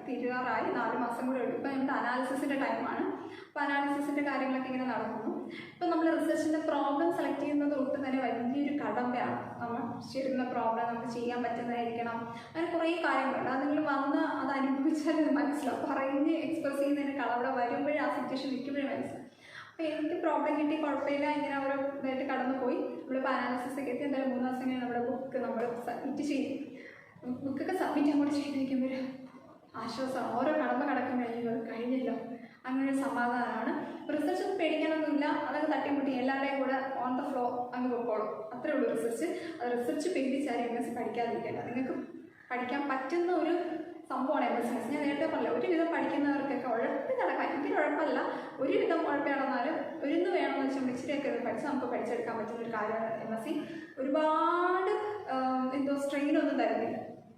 തീരാറായി, 4 മാസം കൂടെ ഉള്ളൂ. ഇപ്പോൾ നമ്മുടെ അനാലിസിസിൻ്റെ ടൈമാണ്. അപ്പോൾ അനാലിസിസിൻ്റെ കാര്യങ്ങളൊക്കെ ഇങ്ങനെ നടക്കുന്നു. ഇപ്പോൾ നമ്മൾ റിസർച്ചിൻ്റെ പ്രോബ്ലം സെലക്ട് ചെയ്യുന്നത് ഒട്ടും തന്നെ വലിയൊരു കടമ്പയാണ്. നമ്മൾ ചെയ്യുന്ന പ്രോബ്ലം നമുക്ക് ചെയ്യാൻ പറ്റുന്നതായിരിക്കണം. അങ്ങനെ കുറേ കാര്യങ്ങളുണ്ട്. അത് നിങ്ങൾ വന്ന് അത് അനുഭവിച്ചാൽ മനസ്സിലാവും. പറഞ്ഞ് എക്സ്പ്രസ് ചെയ്യുന്നതിനേക്കാൾ അവിടെ വരുമ്പോഴേ ആ സിറ്റുവേഷൻ നിൽക്കുമ്പോഴേ മനസ്സിലാവും. അപ്പോൾ എനിക്ക് പ്രോബ്ലം കിട്ടി, കുഴപ്പമില്ല, ഇങ്ങനെ ഓരോ ഇതായിട്ട് കടന്നു പോയി. നമ്മളിപ്പോൾ അനാലിസിസ് ഒക്കെ എത്തി എന്തായാലും 3 ദിവസം കഴിഞ്ഞ് നമ്മുടെ ബുക്ക് നമ്മൾ സബ്മിറ്റ് ചെയ്യും. ബുക്കൊക്കെ സബ്മിറ്റ് അങ്ങോട്ട് ചെയ്തിരിക്കുമ്പോൾ ആശ്വാസമാണ്. ഓരോ കടമ്പ കടക്കുമ്പോഴേക്കും കഴിഞ്ഞല്ലോ, അങ്ങനെ ഒരു സമാധാനമാണ്. റിസർച്ച് ഒന്നും പേടിക്കാനൊന്നുമില്ല, അതൊക്കെ തട്ടിമുട്ടി എല്ലാവരുടെയും കൂടെ ഓൺ ദ ഫ്ലോ അങ്ങ് പൊക്കോളും, അത്രേ ഉള്ളൂ റിസർച്ച്. അത് റിസർച്ച് പേടിച്ചാലും MS പഠിക്കാതിരിക്കില്ല. നിങ്ങൾക്ക് പഠിക്കാൻ പറ്റുന്ന ഒരു സംഭവമാണ് MS. ഞാൻ നേരത്തെ പറഞ്ഞില്ല, ഒരുവിധം പഠിക്കുന്നവർക്കൊക്കെ ഉഴപ്പി നടക്കാം. എനിക്ക് ഉഴപ്പല്ല, ഒരുവിധം ഉഴപ്പി നടന്നാലും ഒരിന്ന് വേണമെന്ന് വെച്ചാൽ ഇച്ചിരിയൊക്കെ ഇത് പഠിച്ച് നമുക്ക് പഠിച്ചെടുക്കാൻ പറ്റുന്ന ഒരു കാര്യമാണ് MS. ഒരുപാട് എന്തോ സ്ട്രെയിനൊന്നും തരുന്നില്ല,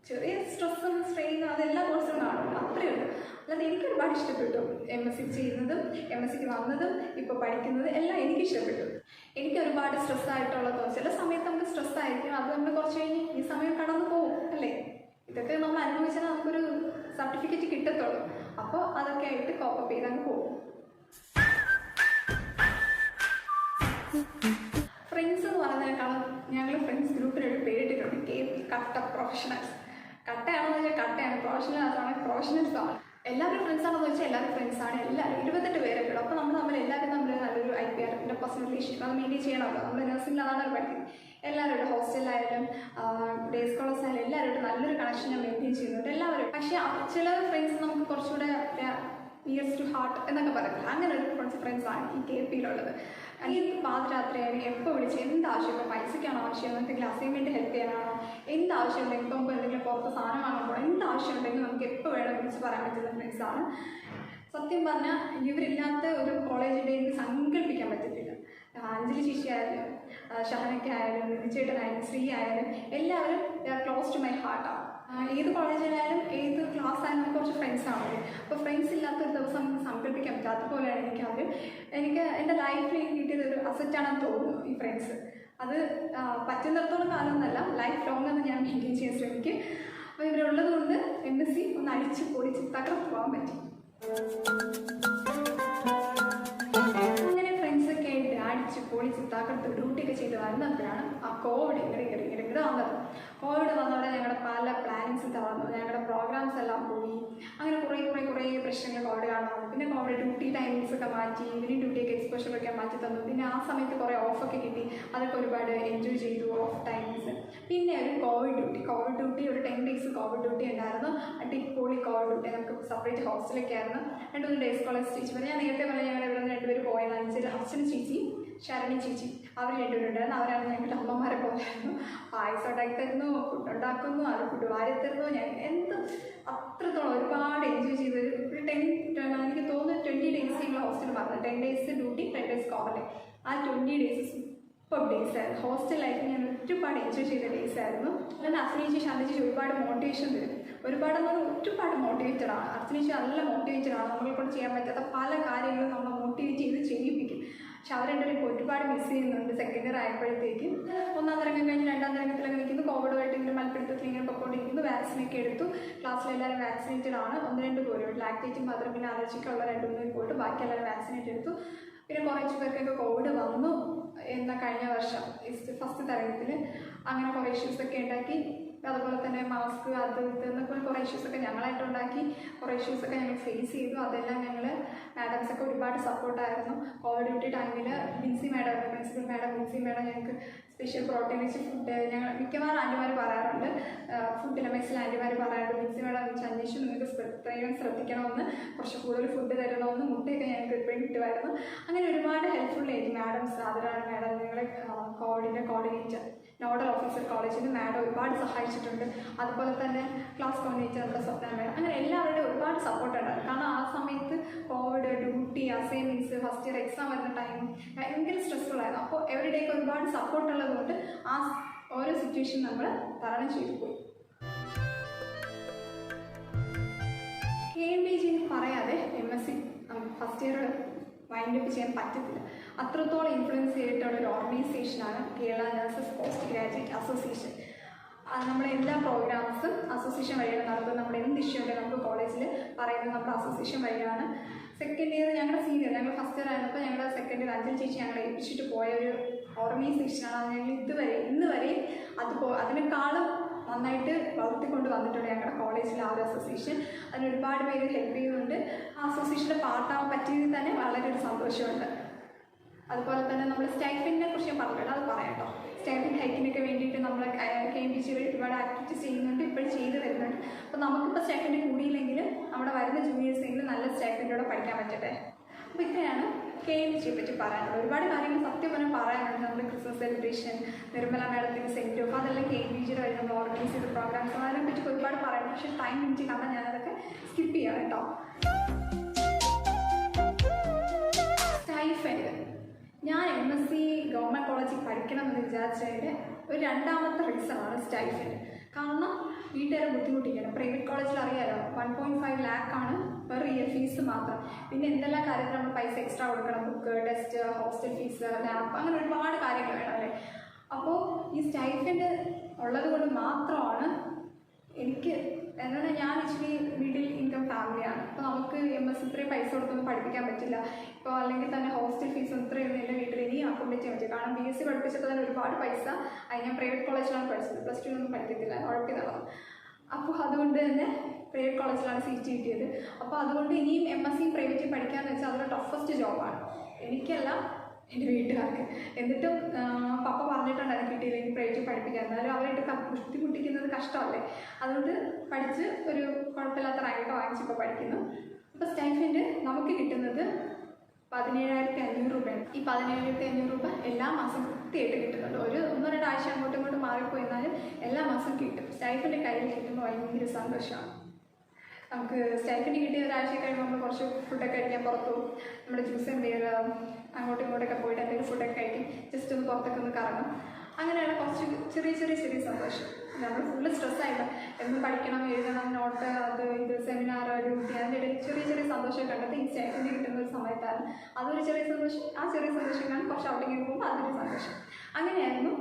ചെറിയ സ്ട്രെസ്സും സ്ട്രെയിനും അതെല്ലാ കോഴ്സും കാണും, അത്രയേ ഉള്ളൂ. അല്ലാതെ എനിക്ക് ഒരുപാട് ഇഷ്ടപ്പെട്ടു MS ചെയ്യുന്നതും MSക്ക് വന്നതും ഇപ്പോൾ പഠിക്കുന്നതും എല്ലാം എനിക്ക് ഇഷ്ടപ്പെട്ടു. എനിക്ക് ഒരുപാട് സ്ട്രെസ്സായിട്ടുള്ള ചില സമയത്ത് നമുക്ക് സ്ട്രെസ്സായിരിക്കും, അത് നമ്മൾ കുറച്ച് കഴിഞ്ഞ് ഈ സമയം കടന്നു പോകും അല്ലേ. ഇതൊക്കെ നമ്മൾ അനുഭവിച്ചാൽ നമുക്കൊരു സർട്ടിഫിക്കറ്റ് കിട്ടത്തുള്ളൂ. അപ്പോൾ അതൊക്കെ ആയിട്ട് കോപ്പപ്പ് ചെയ്ത് അങ്ങ് പോകും. ഫ്രണ്ട്സ് എന്ന് പറഞ്ഞതിനേക്കാളും ഞങ്ങൾ ഫ്രണ്ട്സ് ഗ്രൂപ്പിനൊരു പേരിട്ടിട്ടുണ്ട്, KP, കട്ട പ്രൊഫഷണൽസ്. കട്ടയാണെന്ന് വെച്ചാൽ കട്ടയാണ്, പ്രൊഫഷണൽസ് ആണ് പ്രൊഫഷണൽസ് ആണ്. എല്ലാവരും ഫ്രണ്ട്സാണെന്ന് വെച്ചാൽ എല്ലാവരും ഫ്രണ്ട്സാണ്. എല്ലാവരും 28 പേരൊക്കെ ഉള്ളൂ. അപ്പോൾ നമ്മൾ എല്ലാവരും തമ്മിൽ നല്ലൊരു IPR പേഴ്സണൽ റിലേഷൻഷിപ്പ് അത് മെയിൻറ്റെയിൻ ചെയ്യണമല്ലോ. നമ്മൾ നഴ്സിംഗിൽ അതാണ് പഠിക്കുന്നത്. എല്ലാവരും ഹോസ്റ്റലിലായാലും ഡേ സ്കോളേഴ്സ് ആയാലും എല്ലാവരും നല്ലൊരു കണക്ഷൻ ഞാൻ മെയിൻറ്റെയിൻ ചെയ്യുന്നുണ്ട് എല്ലാവരും. പക്ഷേ ചില ഫ്രണ്ട്സ് നമുക്ക് കുറച്ചുകൂടെ നിയർസ് ടു ഹാർട്ട് എന്നൊക്കെ പറയുന്നത്, അങ്ങനെ ഒരു കുറച്ച് ഫ്രണ്ട്സാണ് ഈ KPയിലുള്ളത്. ഈ പാതിരാത്രിയായാലും എപ്പോൾ വിളിച്ച് എന്താവശ്യം, ഇപ്പോൾ പൈസയ്ക്കാണോ ആവശ്യം, എന്തെങ്കിലും അസൈൻമെൻറ്റ് ഹെൽപ്പ് ചെയ്യാനാണോ, എന്താവശ്യം ഉണ്ടെങ്കിൽ ഇപ്പോൾ എന്തെങ്കിലും പുറത്ത് സാധനം വാങ്ങാൻ പോകണം, എന്താവശ്യം ഉണ്ടെങ്കിൽ നമുക്ക് എപ്പോൾ വേണം വിളിച്ച് പറയാൻ പറ്റുന്ന ഫ്രണ്ട്സാണ്. സത്യം പറഞ്ഞാൽ ഇവരില്ലാത്ത ഒരു കോളേജ് ഡേ എനിക്ക് സങ്കല്പിക്കാൻ പറ്റത്തില്ല. അഞ്ജലി ചേച്ചി ആയാലും ഷഹനയ്ക്ക് ആയാലും ചേട്ടനായാലും ശ്രീ ആയാലും എല്ലാവരും ക്ലോസ് ടു മൈ ഹാർട്ടാണ്. ഏത് കോളേജിലായാലും ഏത് ക്ലാസ് ആയാലും നമുക്ക് കുറച്ച് ഫ്രണ്ട്സാണ്. അപ്പോൾ ഫ്രണ്ട്സ് ഇല്ലാത്തൊരു ദിവസം നമുക്ക് സങ്കല്പിക്കാൻ പറ്റും. അതുപോലെയാണ് എനിക്ക് എൻ്റെ ലൈഫിൽ എനിക്ക് കിട്ടിയതൊരു അസറ്റാണെന്ന് തോന്നുന്നു ഈ ഫ്രണ്ട്സ്. അത് പറ്റുന്നിടത്തോളം കാലമൊന്നുമല്ല, ലൈഫ് ലോങ് എന്ന് ഞാൻ മെയിൻറ്റെയിൻ ചെയ്യാൻ ശ്രമിക്കും. അപ്പോൾ ഇവരുള്ളത് കൊണ്ട് MSc ഒന്ന് അടിച്ച് പൊളിച്ച് തകർത്ത് പോകാൻ പറ്റി. അങ്ങനെ ഫ്രണ്ട്സൊക്കെ ആയിട്ട് അടിച്ച് പൊളിച്ച് തകർത്ത് ഡ്യൂട്ടിയൊക്കെ ചെയ്ത് വരുന്നപ്പോഴാണ് ആ കോവിഡ് ഇങ്ങോട്ട് വന്നത്. കോവിഡ് വന്നതോടെ ഞങ്ങളുടെ പല പ്ലാനിങ്സ് തളർന്നു, ഞങ്ങളുടെ പ്രോഗ്രാംസ് എല്ലാം പോയി. അങ്ങനെ കുറേ പ്രശ്നങ്ങൾ കോവിഡ് കാണുന്നു. പിന്നെ കോവിഡ് ഡ്യൂട്ടി ടൈമിങ്സ് ഒക്കെ മാറ്റി, ഈവനിങ് ഡ്യൂട്ടിയൊക്കെ എക്സ്പോഷറൊക്കെ മാറ്റി തന്നു. പിന്നെ ആ സമയത്ത് കുറേ ഓഫൊക്കെ കിട്ടി, അതൊക്കെ ഒരുപാട് എൻജോയ് ചെയ്തു ഓഫ് ടൈമിങ്സ്. പിന്നെ ഒരു കോവിഡ് ഡ്യൂട്ടി ഒരു 10 days കോവിഡ് ഡ്യൂട്ടി ഉണ്ടായിരുന്നു. അടിപൊളി കോവിഡ് ഡ്യൂട്ടി, നമുക്ക് സെപ്പറേറ്റ് ഹോസ്റ്റലൊക്കെ ആയിരുന്നു. 2 days കോളേജ് ടീച്ചർ. ഞാൻ നേരത്തെ പറഞ്ഞാൽ ഞങ്ങൾ ഇവിടെ നിന്ന് 2 പേര് പോയത്, അർച്ചന ചേച്ചി ശരണി ചേച്ചി, അവർ 2 പേരുണ്ടായിരുന്നു. അവരാണ് ഞങ്ങളുടെ അമ്മമാരെ പോലെയായിരുന്നു. പായസം ഉണ്ടാക്കി തരുന്നു, ഫുഡ് ഉണ്ടാക്കുന്നു, അത് ഫുഡ് വാരി തരുന്നു. ഞാൻ അത്രത്തോളം ഒരുപാട് എൻജോയ് ചെയ്ത് ഒരു 10 എനിക്ക് തോന്നുന്നു 20 days ഞങ്ങൾ ഹോസ്റ്റലിൽ പറഞ്ഞത്. 10 days ഡ്യൂട്ടി, 10 days കോളേജ്. ആ 20 days സൂപ്പർ ഡേയ്സ് ആയിരുന്നു. ഹോസ്റ്റൽ ലൈഫ് ഞാൻ ഒരുപാട് എൻജോയ് ചെയ്ത ഡേയ്സ് ആയിരുന്നു. അല്ലാതെ അർച്ചനേച്ചി ശാന്തിച്ചി ഒരുപാട് മോട്ടിവേഷൻ തരും. ഒരുപാട് മോട്ടിവേറ്റഡ് ആണ് അർച്ചനേച്ചി, നല്ല മോട്ടിവേറ്റഡ് ആണ്. നമ്മളെ കൊണ്ട് ചെയ്യാൻ പറ്റാത്ത പല കാര്യങ്ങളും നമ്മളെ മോട്ടിവേറ്റ് ചെയ്ത് ചെയ്യിപ്പിക്കും. പക്ഷെ അവർ രണ്ടുപേരും ഒരുപാട് മിസ് ചെയ്യുന്നുണ്ട്. സെക്കൻഡ് ഇയർ ആയപ്പോഴത്തേക്കും 1ാം തരംഗം കഴിഞ്ഞ് 2ാം തരംഗത്തിലൊക്കെ നിൽക്കുന്നു. കോവിഡുമായിട്ട് ഇങ്ങനെ മൽപ്പിടുത്തത്തിൽ ഇങ്ങനെ പൊയ്ക്കൊണ്ടിരിക്കുന്നു. വാക്സിനൊക്കെ എടുത്തു. ക്ലാസ്സിലെല്ലാവരും വാക്സിനേറ്റഡ് ആണ്. 1-2 പേര് ലാക്ടേറ്റും മാത്രം പിന്നെ അലർജിക്കുള്ള 2-3 പോയിട്ട് ബാക്കി എല്ലാവരും വാക്സിനേറ്റ് എടുത്തു. പിന്നെ കുറച്ച് പേർക്കൊക്കെ കോവിഡ് വന്നു എന്ന കഴിഞ്ഞ വർഷം ഫസ്റ്റ് തരംഗത്തിൽ. അങ്ങനെ കുറേ ഇഷ്യൂസൊക്കെ ഉണ്ടാക്കി. അതുപോലെ തന്നെ മാസ്ക് അത് എന്നൊക്കെ കുറേ ഇഷ്യൂസൊക്കെ ഞങ്ങളായിട്ട് ഉണ്ടാക്കി. കുറേ ഇഷ്യൂസൊക്കെ ഞങ്ങൾ ഫേസ് ചെയ്തു. അതെല്ലാം ഞങ്ങൾ മാഡംസൊക്കെ ഒരുപാട് സപ്പോർട്ടായിരുന്നു. കോവിഡ് ഡ്യൂട്ടി ടൈമിൽ Binsy madam, principal madam Binsy madam ഞങ്ങൾക്ക് സ്പെഷ്യൽ പ്രോട്ടീൻ വെച്ച് ഫുഡ് ഞങ്ങൾ മിക്കവാറും ആൻറ്റിമാർ പറയാറുണ്ട്, ഫുഡിലെ മെസ്സിൽ ആൻറ്റിമാർ പറയാറുണ്ട്, ബിൻസി മാഡം വെച്ച് അന്വേഷിച്ച് നിങ്ങൾക്ക് പ്രത്യേകം ശ്രദ്ധിക്കണമെന്ന്, കുറച്ച് കൂടുതൽ ഫുഡ് തരണമെന്ന്, മുട്ടയൊക്കെ ഞങ്ങൾക്ക് എപ്പോഴും കിട്ടുമായിരുന്നു. അങ്ങനെ ഒരുപാട് ഹെൽപ്ഫുള്ളായിരിക്കും മാഡംസ്. അതിലാണ് മാഡം ഞങ്ങളെ കോവിഡിൻ്റെ കോർഡിനേറ്റർ, നോഡൽ ഓഫീസർ കോളേജിൽ മാഡം ഒരുപാട് സഹായിച്ചിട്ടുണ്ട്. അതുപോലെ തന്നെ ക്ലാസ് കോർഡിനേറ്റർ നമ്മുടെ സ്വപ്ന മാഡം. അങ്ങനെ എല്ലാവരുടെയും ഒരുപാട് സപ്പോർട്ട് ഉണ്ടായിരുന്നു. കാരണം ആ സമയത്ത് Covid, duty, assignments, first year exam വരുന്ന ടൈം ഭയങ്കര സ്ട്രെസ്ഫുൾ ആയിരുന്നു. അപ്പോൾ എവരിഡേക്ക് ഒരുപാട് സപ്പോർട്ട് ഉള്ളതുകൊണ്ട് ആ ഓരോ സിറ്റുവേഷൻ നമ്മൾ തരണം ചെയ്തു പോയി. KMBG പറയാതെ MSc ഫസ്റ്റ് ഇയർ വൈൻഡപ്പ് ചെയ്യാൻ പറ്റത്തില്ല. അത്രത്തോളം ഇൻഫ്ലുവൻസ് ചെയ്തിട്ടുള്ള ഒരു ഓർഗനൈസേഷനാണ് Kerala nurses post graduate association. നമ്മുടെ എല്ലാ പ്രോഗ്രാംസും അസോസിയേഷൻ വഴിയാണ് നടത്തുന്നത്. നമ്മുടെ എന്ത് ഇഷ്യൂ ഉണ്ടെങ്കിൽ നമുക്ക് കോളേജിൽ പറയുന്നത് നമ്മുടെ അസോസിയേഷൻ വഴിയാണ്. സെക്കൻഡ് ഇയർ ഞങ്ങളുടെ സീനിയർ, ഞങ്ങൾ ഫസ്റ്റ് ഇയർ ആയിരുന്നപ്പോൾ ഞങ്ങളുടെ സെക്കൻഡ് ഇയർ അഞ്ജലി ചേച്ചി ഞങ്ങളെ ഏൽപ്പിച്ചിട്ട് പോയ ഒരു ഓർഗനൈസേഷനാണ്. അത് ഞങ്ങൾ ഇന്ന് വരെ അതിനേക്കാളും നന്നായിട്ട് വളർത്തിക്കൊണ്ട് വന്നിട്ടുണ്ട് ഞങ്ങളുടെ കോളേജിൽ ആ ഒരു അസോസിയേഷൻ. അതിന് ഒരുപാട് പേര് ഹെൽപ്പ് ചെയ്യുന്നുണ്ട്. ആ അസോസിയേഷൻ്റെ പാർട്ടാവാൻ പറ്റിയതിൽ തന്നെ വളരെ ഒരു സന്തോഷമുണ്ട്. അതുപോലെ തന്നെ നമ്മൾ സ്റ്റൈഫൻഡിനെ കുറിച്ച് ഞാൻ പറഞ്ഞിട്ടുണ്ട്, അത് പറയാം കേട്ടോ. സ്റ്റൈഫൻഡ് ഹൈക്കിനൊക്കെ വേണ്ടിയിട്ട് നമ്മൾ KMBG ഒരുപാട് ആക്ടിവിറ്റീസ് ചെയ്യുന്നുണ്ട്, ഇപ്പോഴും ചെയ്ത് വരുന്നുണ്ട്. അപ്പോൾ നമുക്കിപ്പോൾ സ്റ്റൈഫൻഡ് കൂടിയില്ലെങ്കിൽ നമ്മുടെ വരുന്ന ജൂനിയേഴ്സെങ്കിലും നല്ല സ്റ്റൈഫൻഡോടെ പഠിക്കാൻ പറ്റട്ടെ. അപ്പോൾ ഇത്രയാണ് KMBGയെ പറ്റി പറയാനുള്ളത്. ഒരുപാട് കാര്യങ്ങൾ സത്യം പറഞ്ഞാൽ പറയാനുണ്ട്. നമ്മുടെ ക്രിസ്മസ് സെലിബ്രേഷൻ, നിർമ്മല മേഡത്തിൻ്റെ സെൻറ്റ് ഓഫ്, അതെല്ലാം KMBGയുടെ വഴി നമ്മൾ ഓർഗനൈസ് ചെയ്ത പ്രോഗ്രാംസ്, അതിനെ പറ്റി ഒരുപാട് പറയാനുണ്ട്. പക്ഷേ ടൈം മിനിറ്റ് കാരണം ഞാനതൊക്കെ സ്കിപ്പ് ചെയ്യാം കേട്ടോ. സ്റ്റൈഫൻഡ് ഞാൻ MSc ഗവൺമെൻറ് കോളേജിൽ പഠിക്കണമെന്ന് വിചാരിച്ചതിൻ്റെ ഒരു രണ്ടാമത്തെ റീസണാണ് സ്റ്റൈഫൻഡ്. കാരണം വീട്ടുകാരെ ബുദ്ധിമുട്ടിക്കണം. പ്രൈവറ്റ് കോളേജിൽ അറിയാലോ 1.5 lakh ആണ് പെർ ഇയർ ഫീസ് മാത്രം. പിന്നെ എന്തെല്ലാം കാര്യത്തിൽ നമ്മൾ പൈസ എക്സ്ട്രാ കൊടുക്കണം, book, test, hostel fees, lab, അങ്ങനെ ഒരുപാട് കാര്യങ്ങൾ വേണം അല്ലേ. അപ്പോൾ ഈ സ്റ്റൈഫൻഡ് ഉള്ളത് കൊണ്ട് മാത്രമാണ് എനിക്ക് എന്നാൽ ഞാൻ ഇച്ചിരി മിഡിൽ ഇൻകം ഫാമിലിയാണ്. അപ്പോൾ നമുക്ക് MSc ഇത്രയും പൈസ കൊടുത്തൊന്നും പഠിപ്പിക്കാൻ പറ്റില്ല. ഇപ്പോൾ അല്ലെങ്കിൽ തന്നെ ഹോസ്റ്റൽ ഫീസ് ഇത്രയൊന്നും എൻ്റെ വീട്ടിൽ ഇനി അക്കോമഡേറ്റ് ചെയ്യാൻ പറ്റില്ല. കാരണം BSc പഠിപ്പിച്ചപ്പോൾ തന്നെ ഒരുപാട് പൈസ. അത് ഞാൻ പ്രൈവറ്റ് കോളേജിലാണ് പഠിച്ചത്, +2 ഒന്നും പഠിക്കത്തില്ല, ഉഴപ്പിന്നുള്ളത്. അപ്പോൾ അതുകൊണ്ട് തന്നെ പ്രൈവറ്റ് കോളേജിലാണ് സീറ്റ് കിട്ടിയത്. അപ്പോൾ അതുകൊണ്ട് ഇനിയും MSc പ്രൈവറ്റിൽ പഠിക്കാമെന്ന് വെച്ചാൽ അതൊരു ടഫസ്റ്റ് ജോബാണ്. എനിക്കല്ല, എൻ്റെ വീട്ടുകാർക്ക്. എന്നിട്ടും പപ്പ പറഞ്ഞിട്ടുണ്ടായിരുന്നു കിട്ടിയില്ലെങ്കിൽ പ്രൈവറ്റ് പഠിപ്പിക്കാൻ. എന്നാലും അവരായിട്ട് ബുദ്ധിമുട്ടിക്കുന്നത് കഷ്ടമല്ലേ. അതുകൊണ്ട് പഠിച്ച് ഒരു കുഴപ്പമില്ലാത്ത റാങ്കൊക്കെ വാങ്ങിച്ച് ഇപ്പോൾ പഠിക്കുന്നു. ഇപ്പോൾ സ്റ്റൈഫൻഡ് നമുക്ക് കിട്ടുന്നത് 17,500 രൂപയാണ്. ഈ 17,500 രൂപ എല്ലാ മാസം കൃത്യമായിട്ട് കിട്ടുന്നുണ്ട്. ഒരു 1-2 ആഴ്ച അങ്ങോട്ടും ഇങ്ങോട്ടും മാറിപ്പോയെന്നാലും എല്ലാ മാസം കിട്ടും. സ്റ്റൈഫൻഡ് കയ്യിൽ കിട്ടുമ്പോൾ ഭയങ്കര സന്തോഷമാണ്. നമുക്ക് സ്റ്റൈഫൻഡ് കിട്ടിയ ഒരാഴ്ച കഴിയുമ്പോൾ നമ്മൾ കുറച്ച് ഫുഡൊക്കെ കഴിക്കാൻ പുറത്തു പോകും. നമ്മുടെ ജ്യൂസ് എന്തെങ്കിലും അങ്ങോട്ടും ഇങ്ങോട്ടൊക്കെ പോയിട്ട് എന്തെങ്കിലും ഫുഡൊക്കെ കഴിക്കും, ജസ്റ്റ് ഒന്ന് പുറത്തൊക്കെ ഒന്ന് കറങ്ങും. അങ്ങനെയുള്ള കുറച്ച് ചെറിയ സന്തോഷം. നമ്മൾ ഫുള്ള് സ്ട്രെസ്സായിട്ട് എന്നും പഠിക്കണം, എഴുതണം, നോട്ട്, അത് ഇത്, സെമിനാർ, ഡ്യൂട്ടി, അതിൻ്റെ ഇടയിൽ ചെറിയ സന്തോഷമൊക്കെ കണ്ടത് ഈ സ്റ്റൈഫൻഡ് കിട്ടുന്ന ഒരു സമയത്താണ്. അതൊരു ചെറിയ സന്തോഷം. ആ ചെറിയ സന്തോഷം കാണാൻ കുറച്ച് ഔട്ടിങ്ങിൽ പോകുമ്പോൾ അതൊരു സന്തോഷം. അങ്ങനെയായിരുന്നു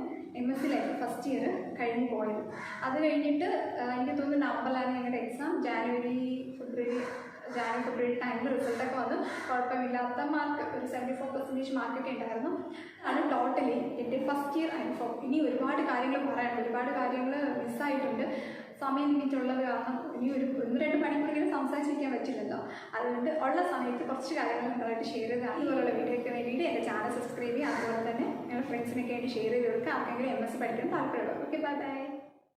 MSc ലൈഫ് ഫസ്റ്റ് ഇയർ കഴിഞ്ഞ് പോയത്. അത് കഴിഞ്ഞിട്ട് എനിക്ക് തോന്നുന്നു നവംബറിലാണ് ഞങ്ങളുടെ എക്സാം. ജാനുവരി ഫെബ്രുവരി ടൈമിൽ റിസൾട്ടൊക്കെ വന്ന് കുഴപ്പമില്ലാത്ത മാർക്ക്, ഒരു 74% മാർക്കൊക്കെ ഉണ്ടായിരുന്നു. ആണ് ടോട്ടലി എൻ്റെ ഫസ്റ്റ് ഇയർ അനുഭവം. ഇനി ഒരുപാട് കാര്യങ്ങൾ പറയാനുണ്ട്, ഒരുപാട് കാര്യങ്ങൾ മിസ്സായിട്ടുണ്ട്. സമയം ലിമിറ്റുള്ളത് കാരണം ഇനി ഒരു 1-2 മണിക്കൂറെങ്കിലും സംസാരിച്ചിരിക്കാൻ പറ്റില്ലല്ലോ. അതുകൊണ്ട് ഉള്ള സമയത്ത് കുറച്ച് കാര്യങ്ങൾ നിങ്ങളായിട്ട് ഷെയർ ചെയ്ത് അതുപോലുള്ള വീഡിയോയ്ക്ക് വേണ്ടിയിട്ട് എൻ്റെ ചാനൽ സബ്സ്ക്രൈബ് ചെയ്യുക. അതുപോലെ തന്നെ നിങ്ങളുടെ ഫ്രണ്ട്സിനൊക്കെ വേണ്ടി ഷെയർ ചെയ്ത് കൊടുക്കുക. ആർക്കെങ്കിലും MSc പഠിക്കാൻ താല്പര്യമുള്ളൂ. Okay, by.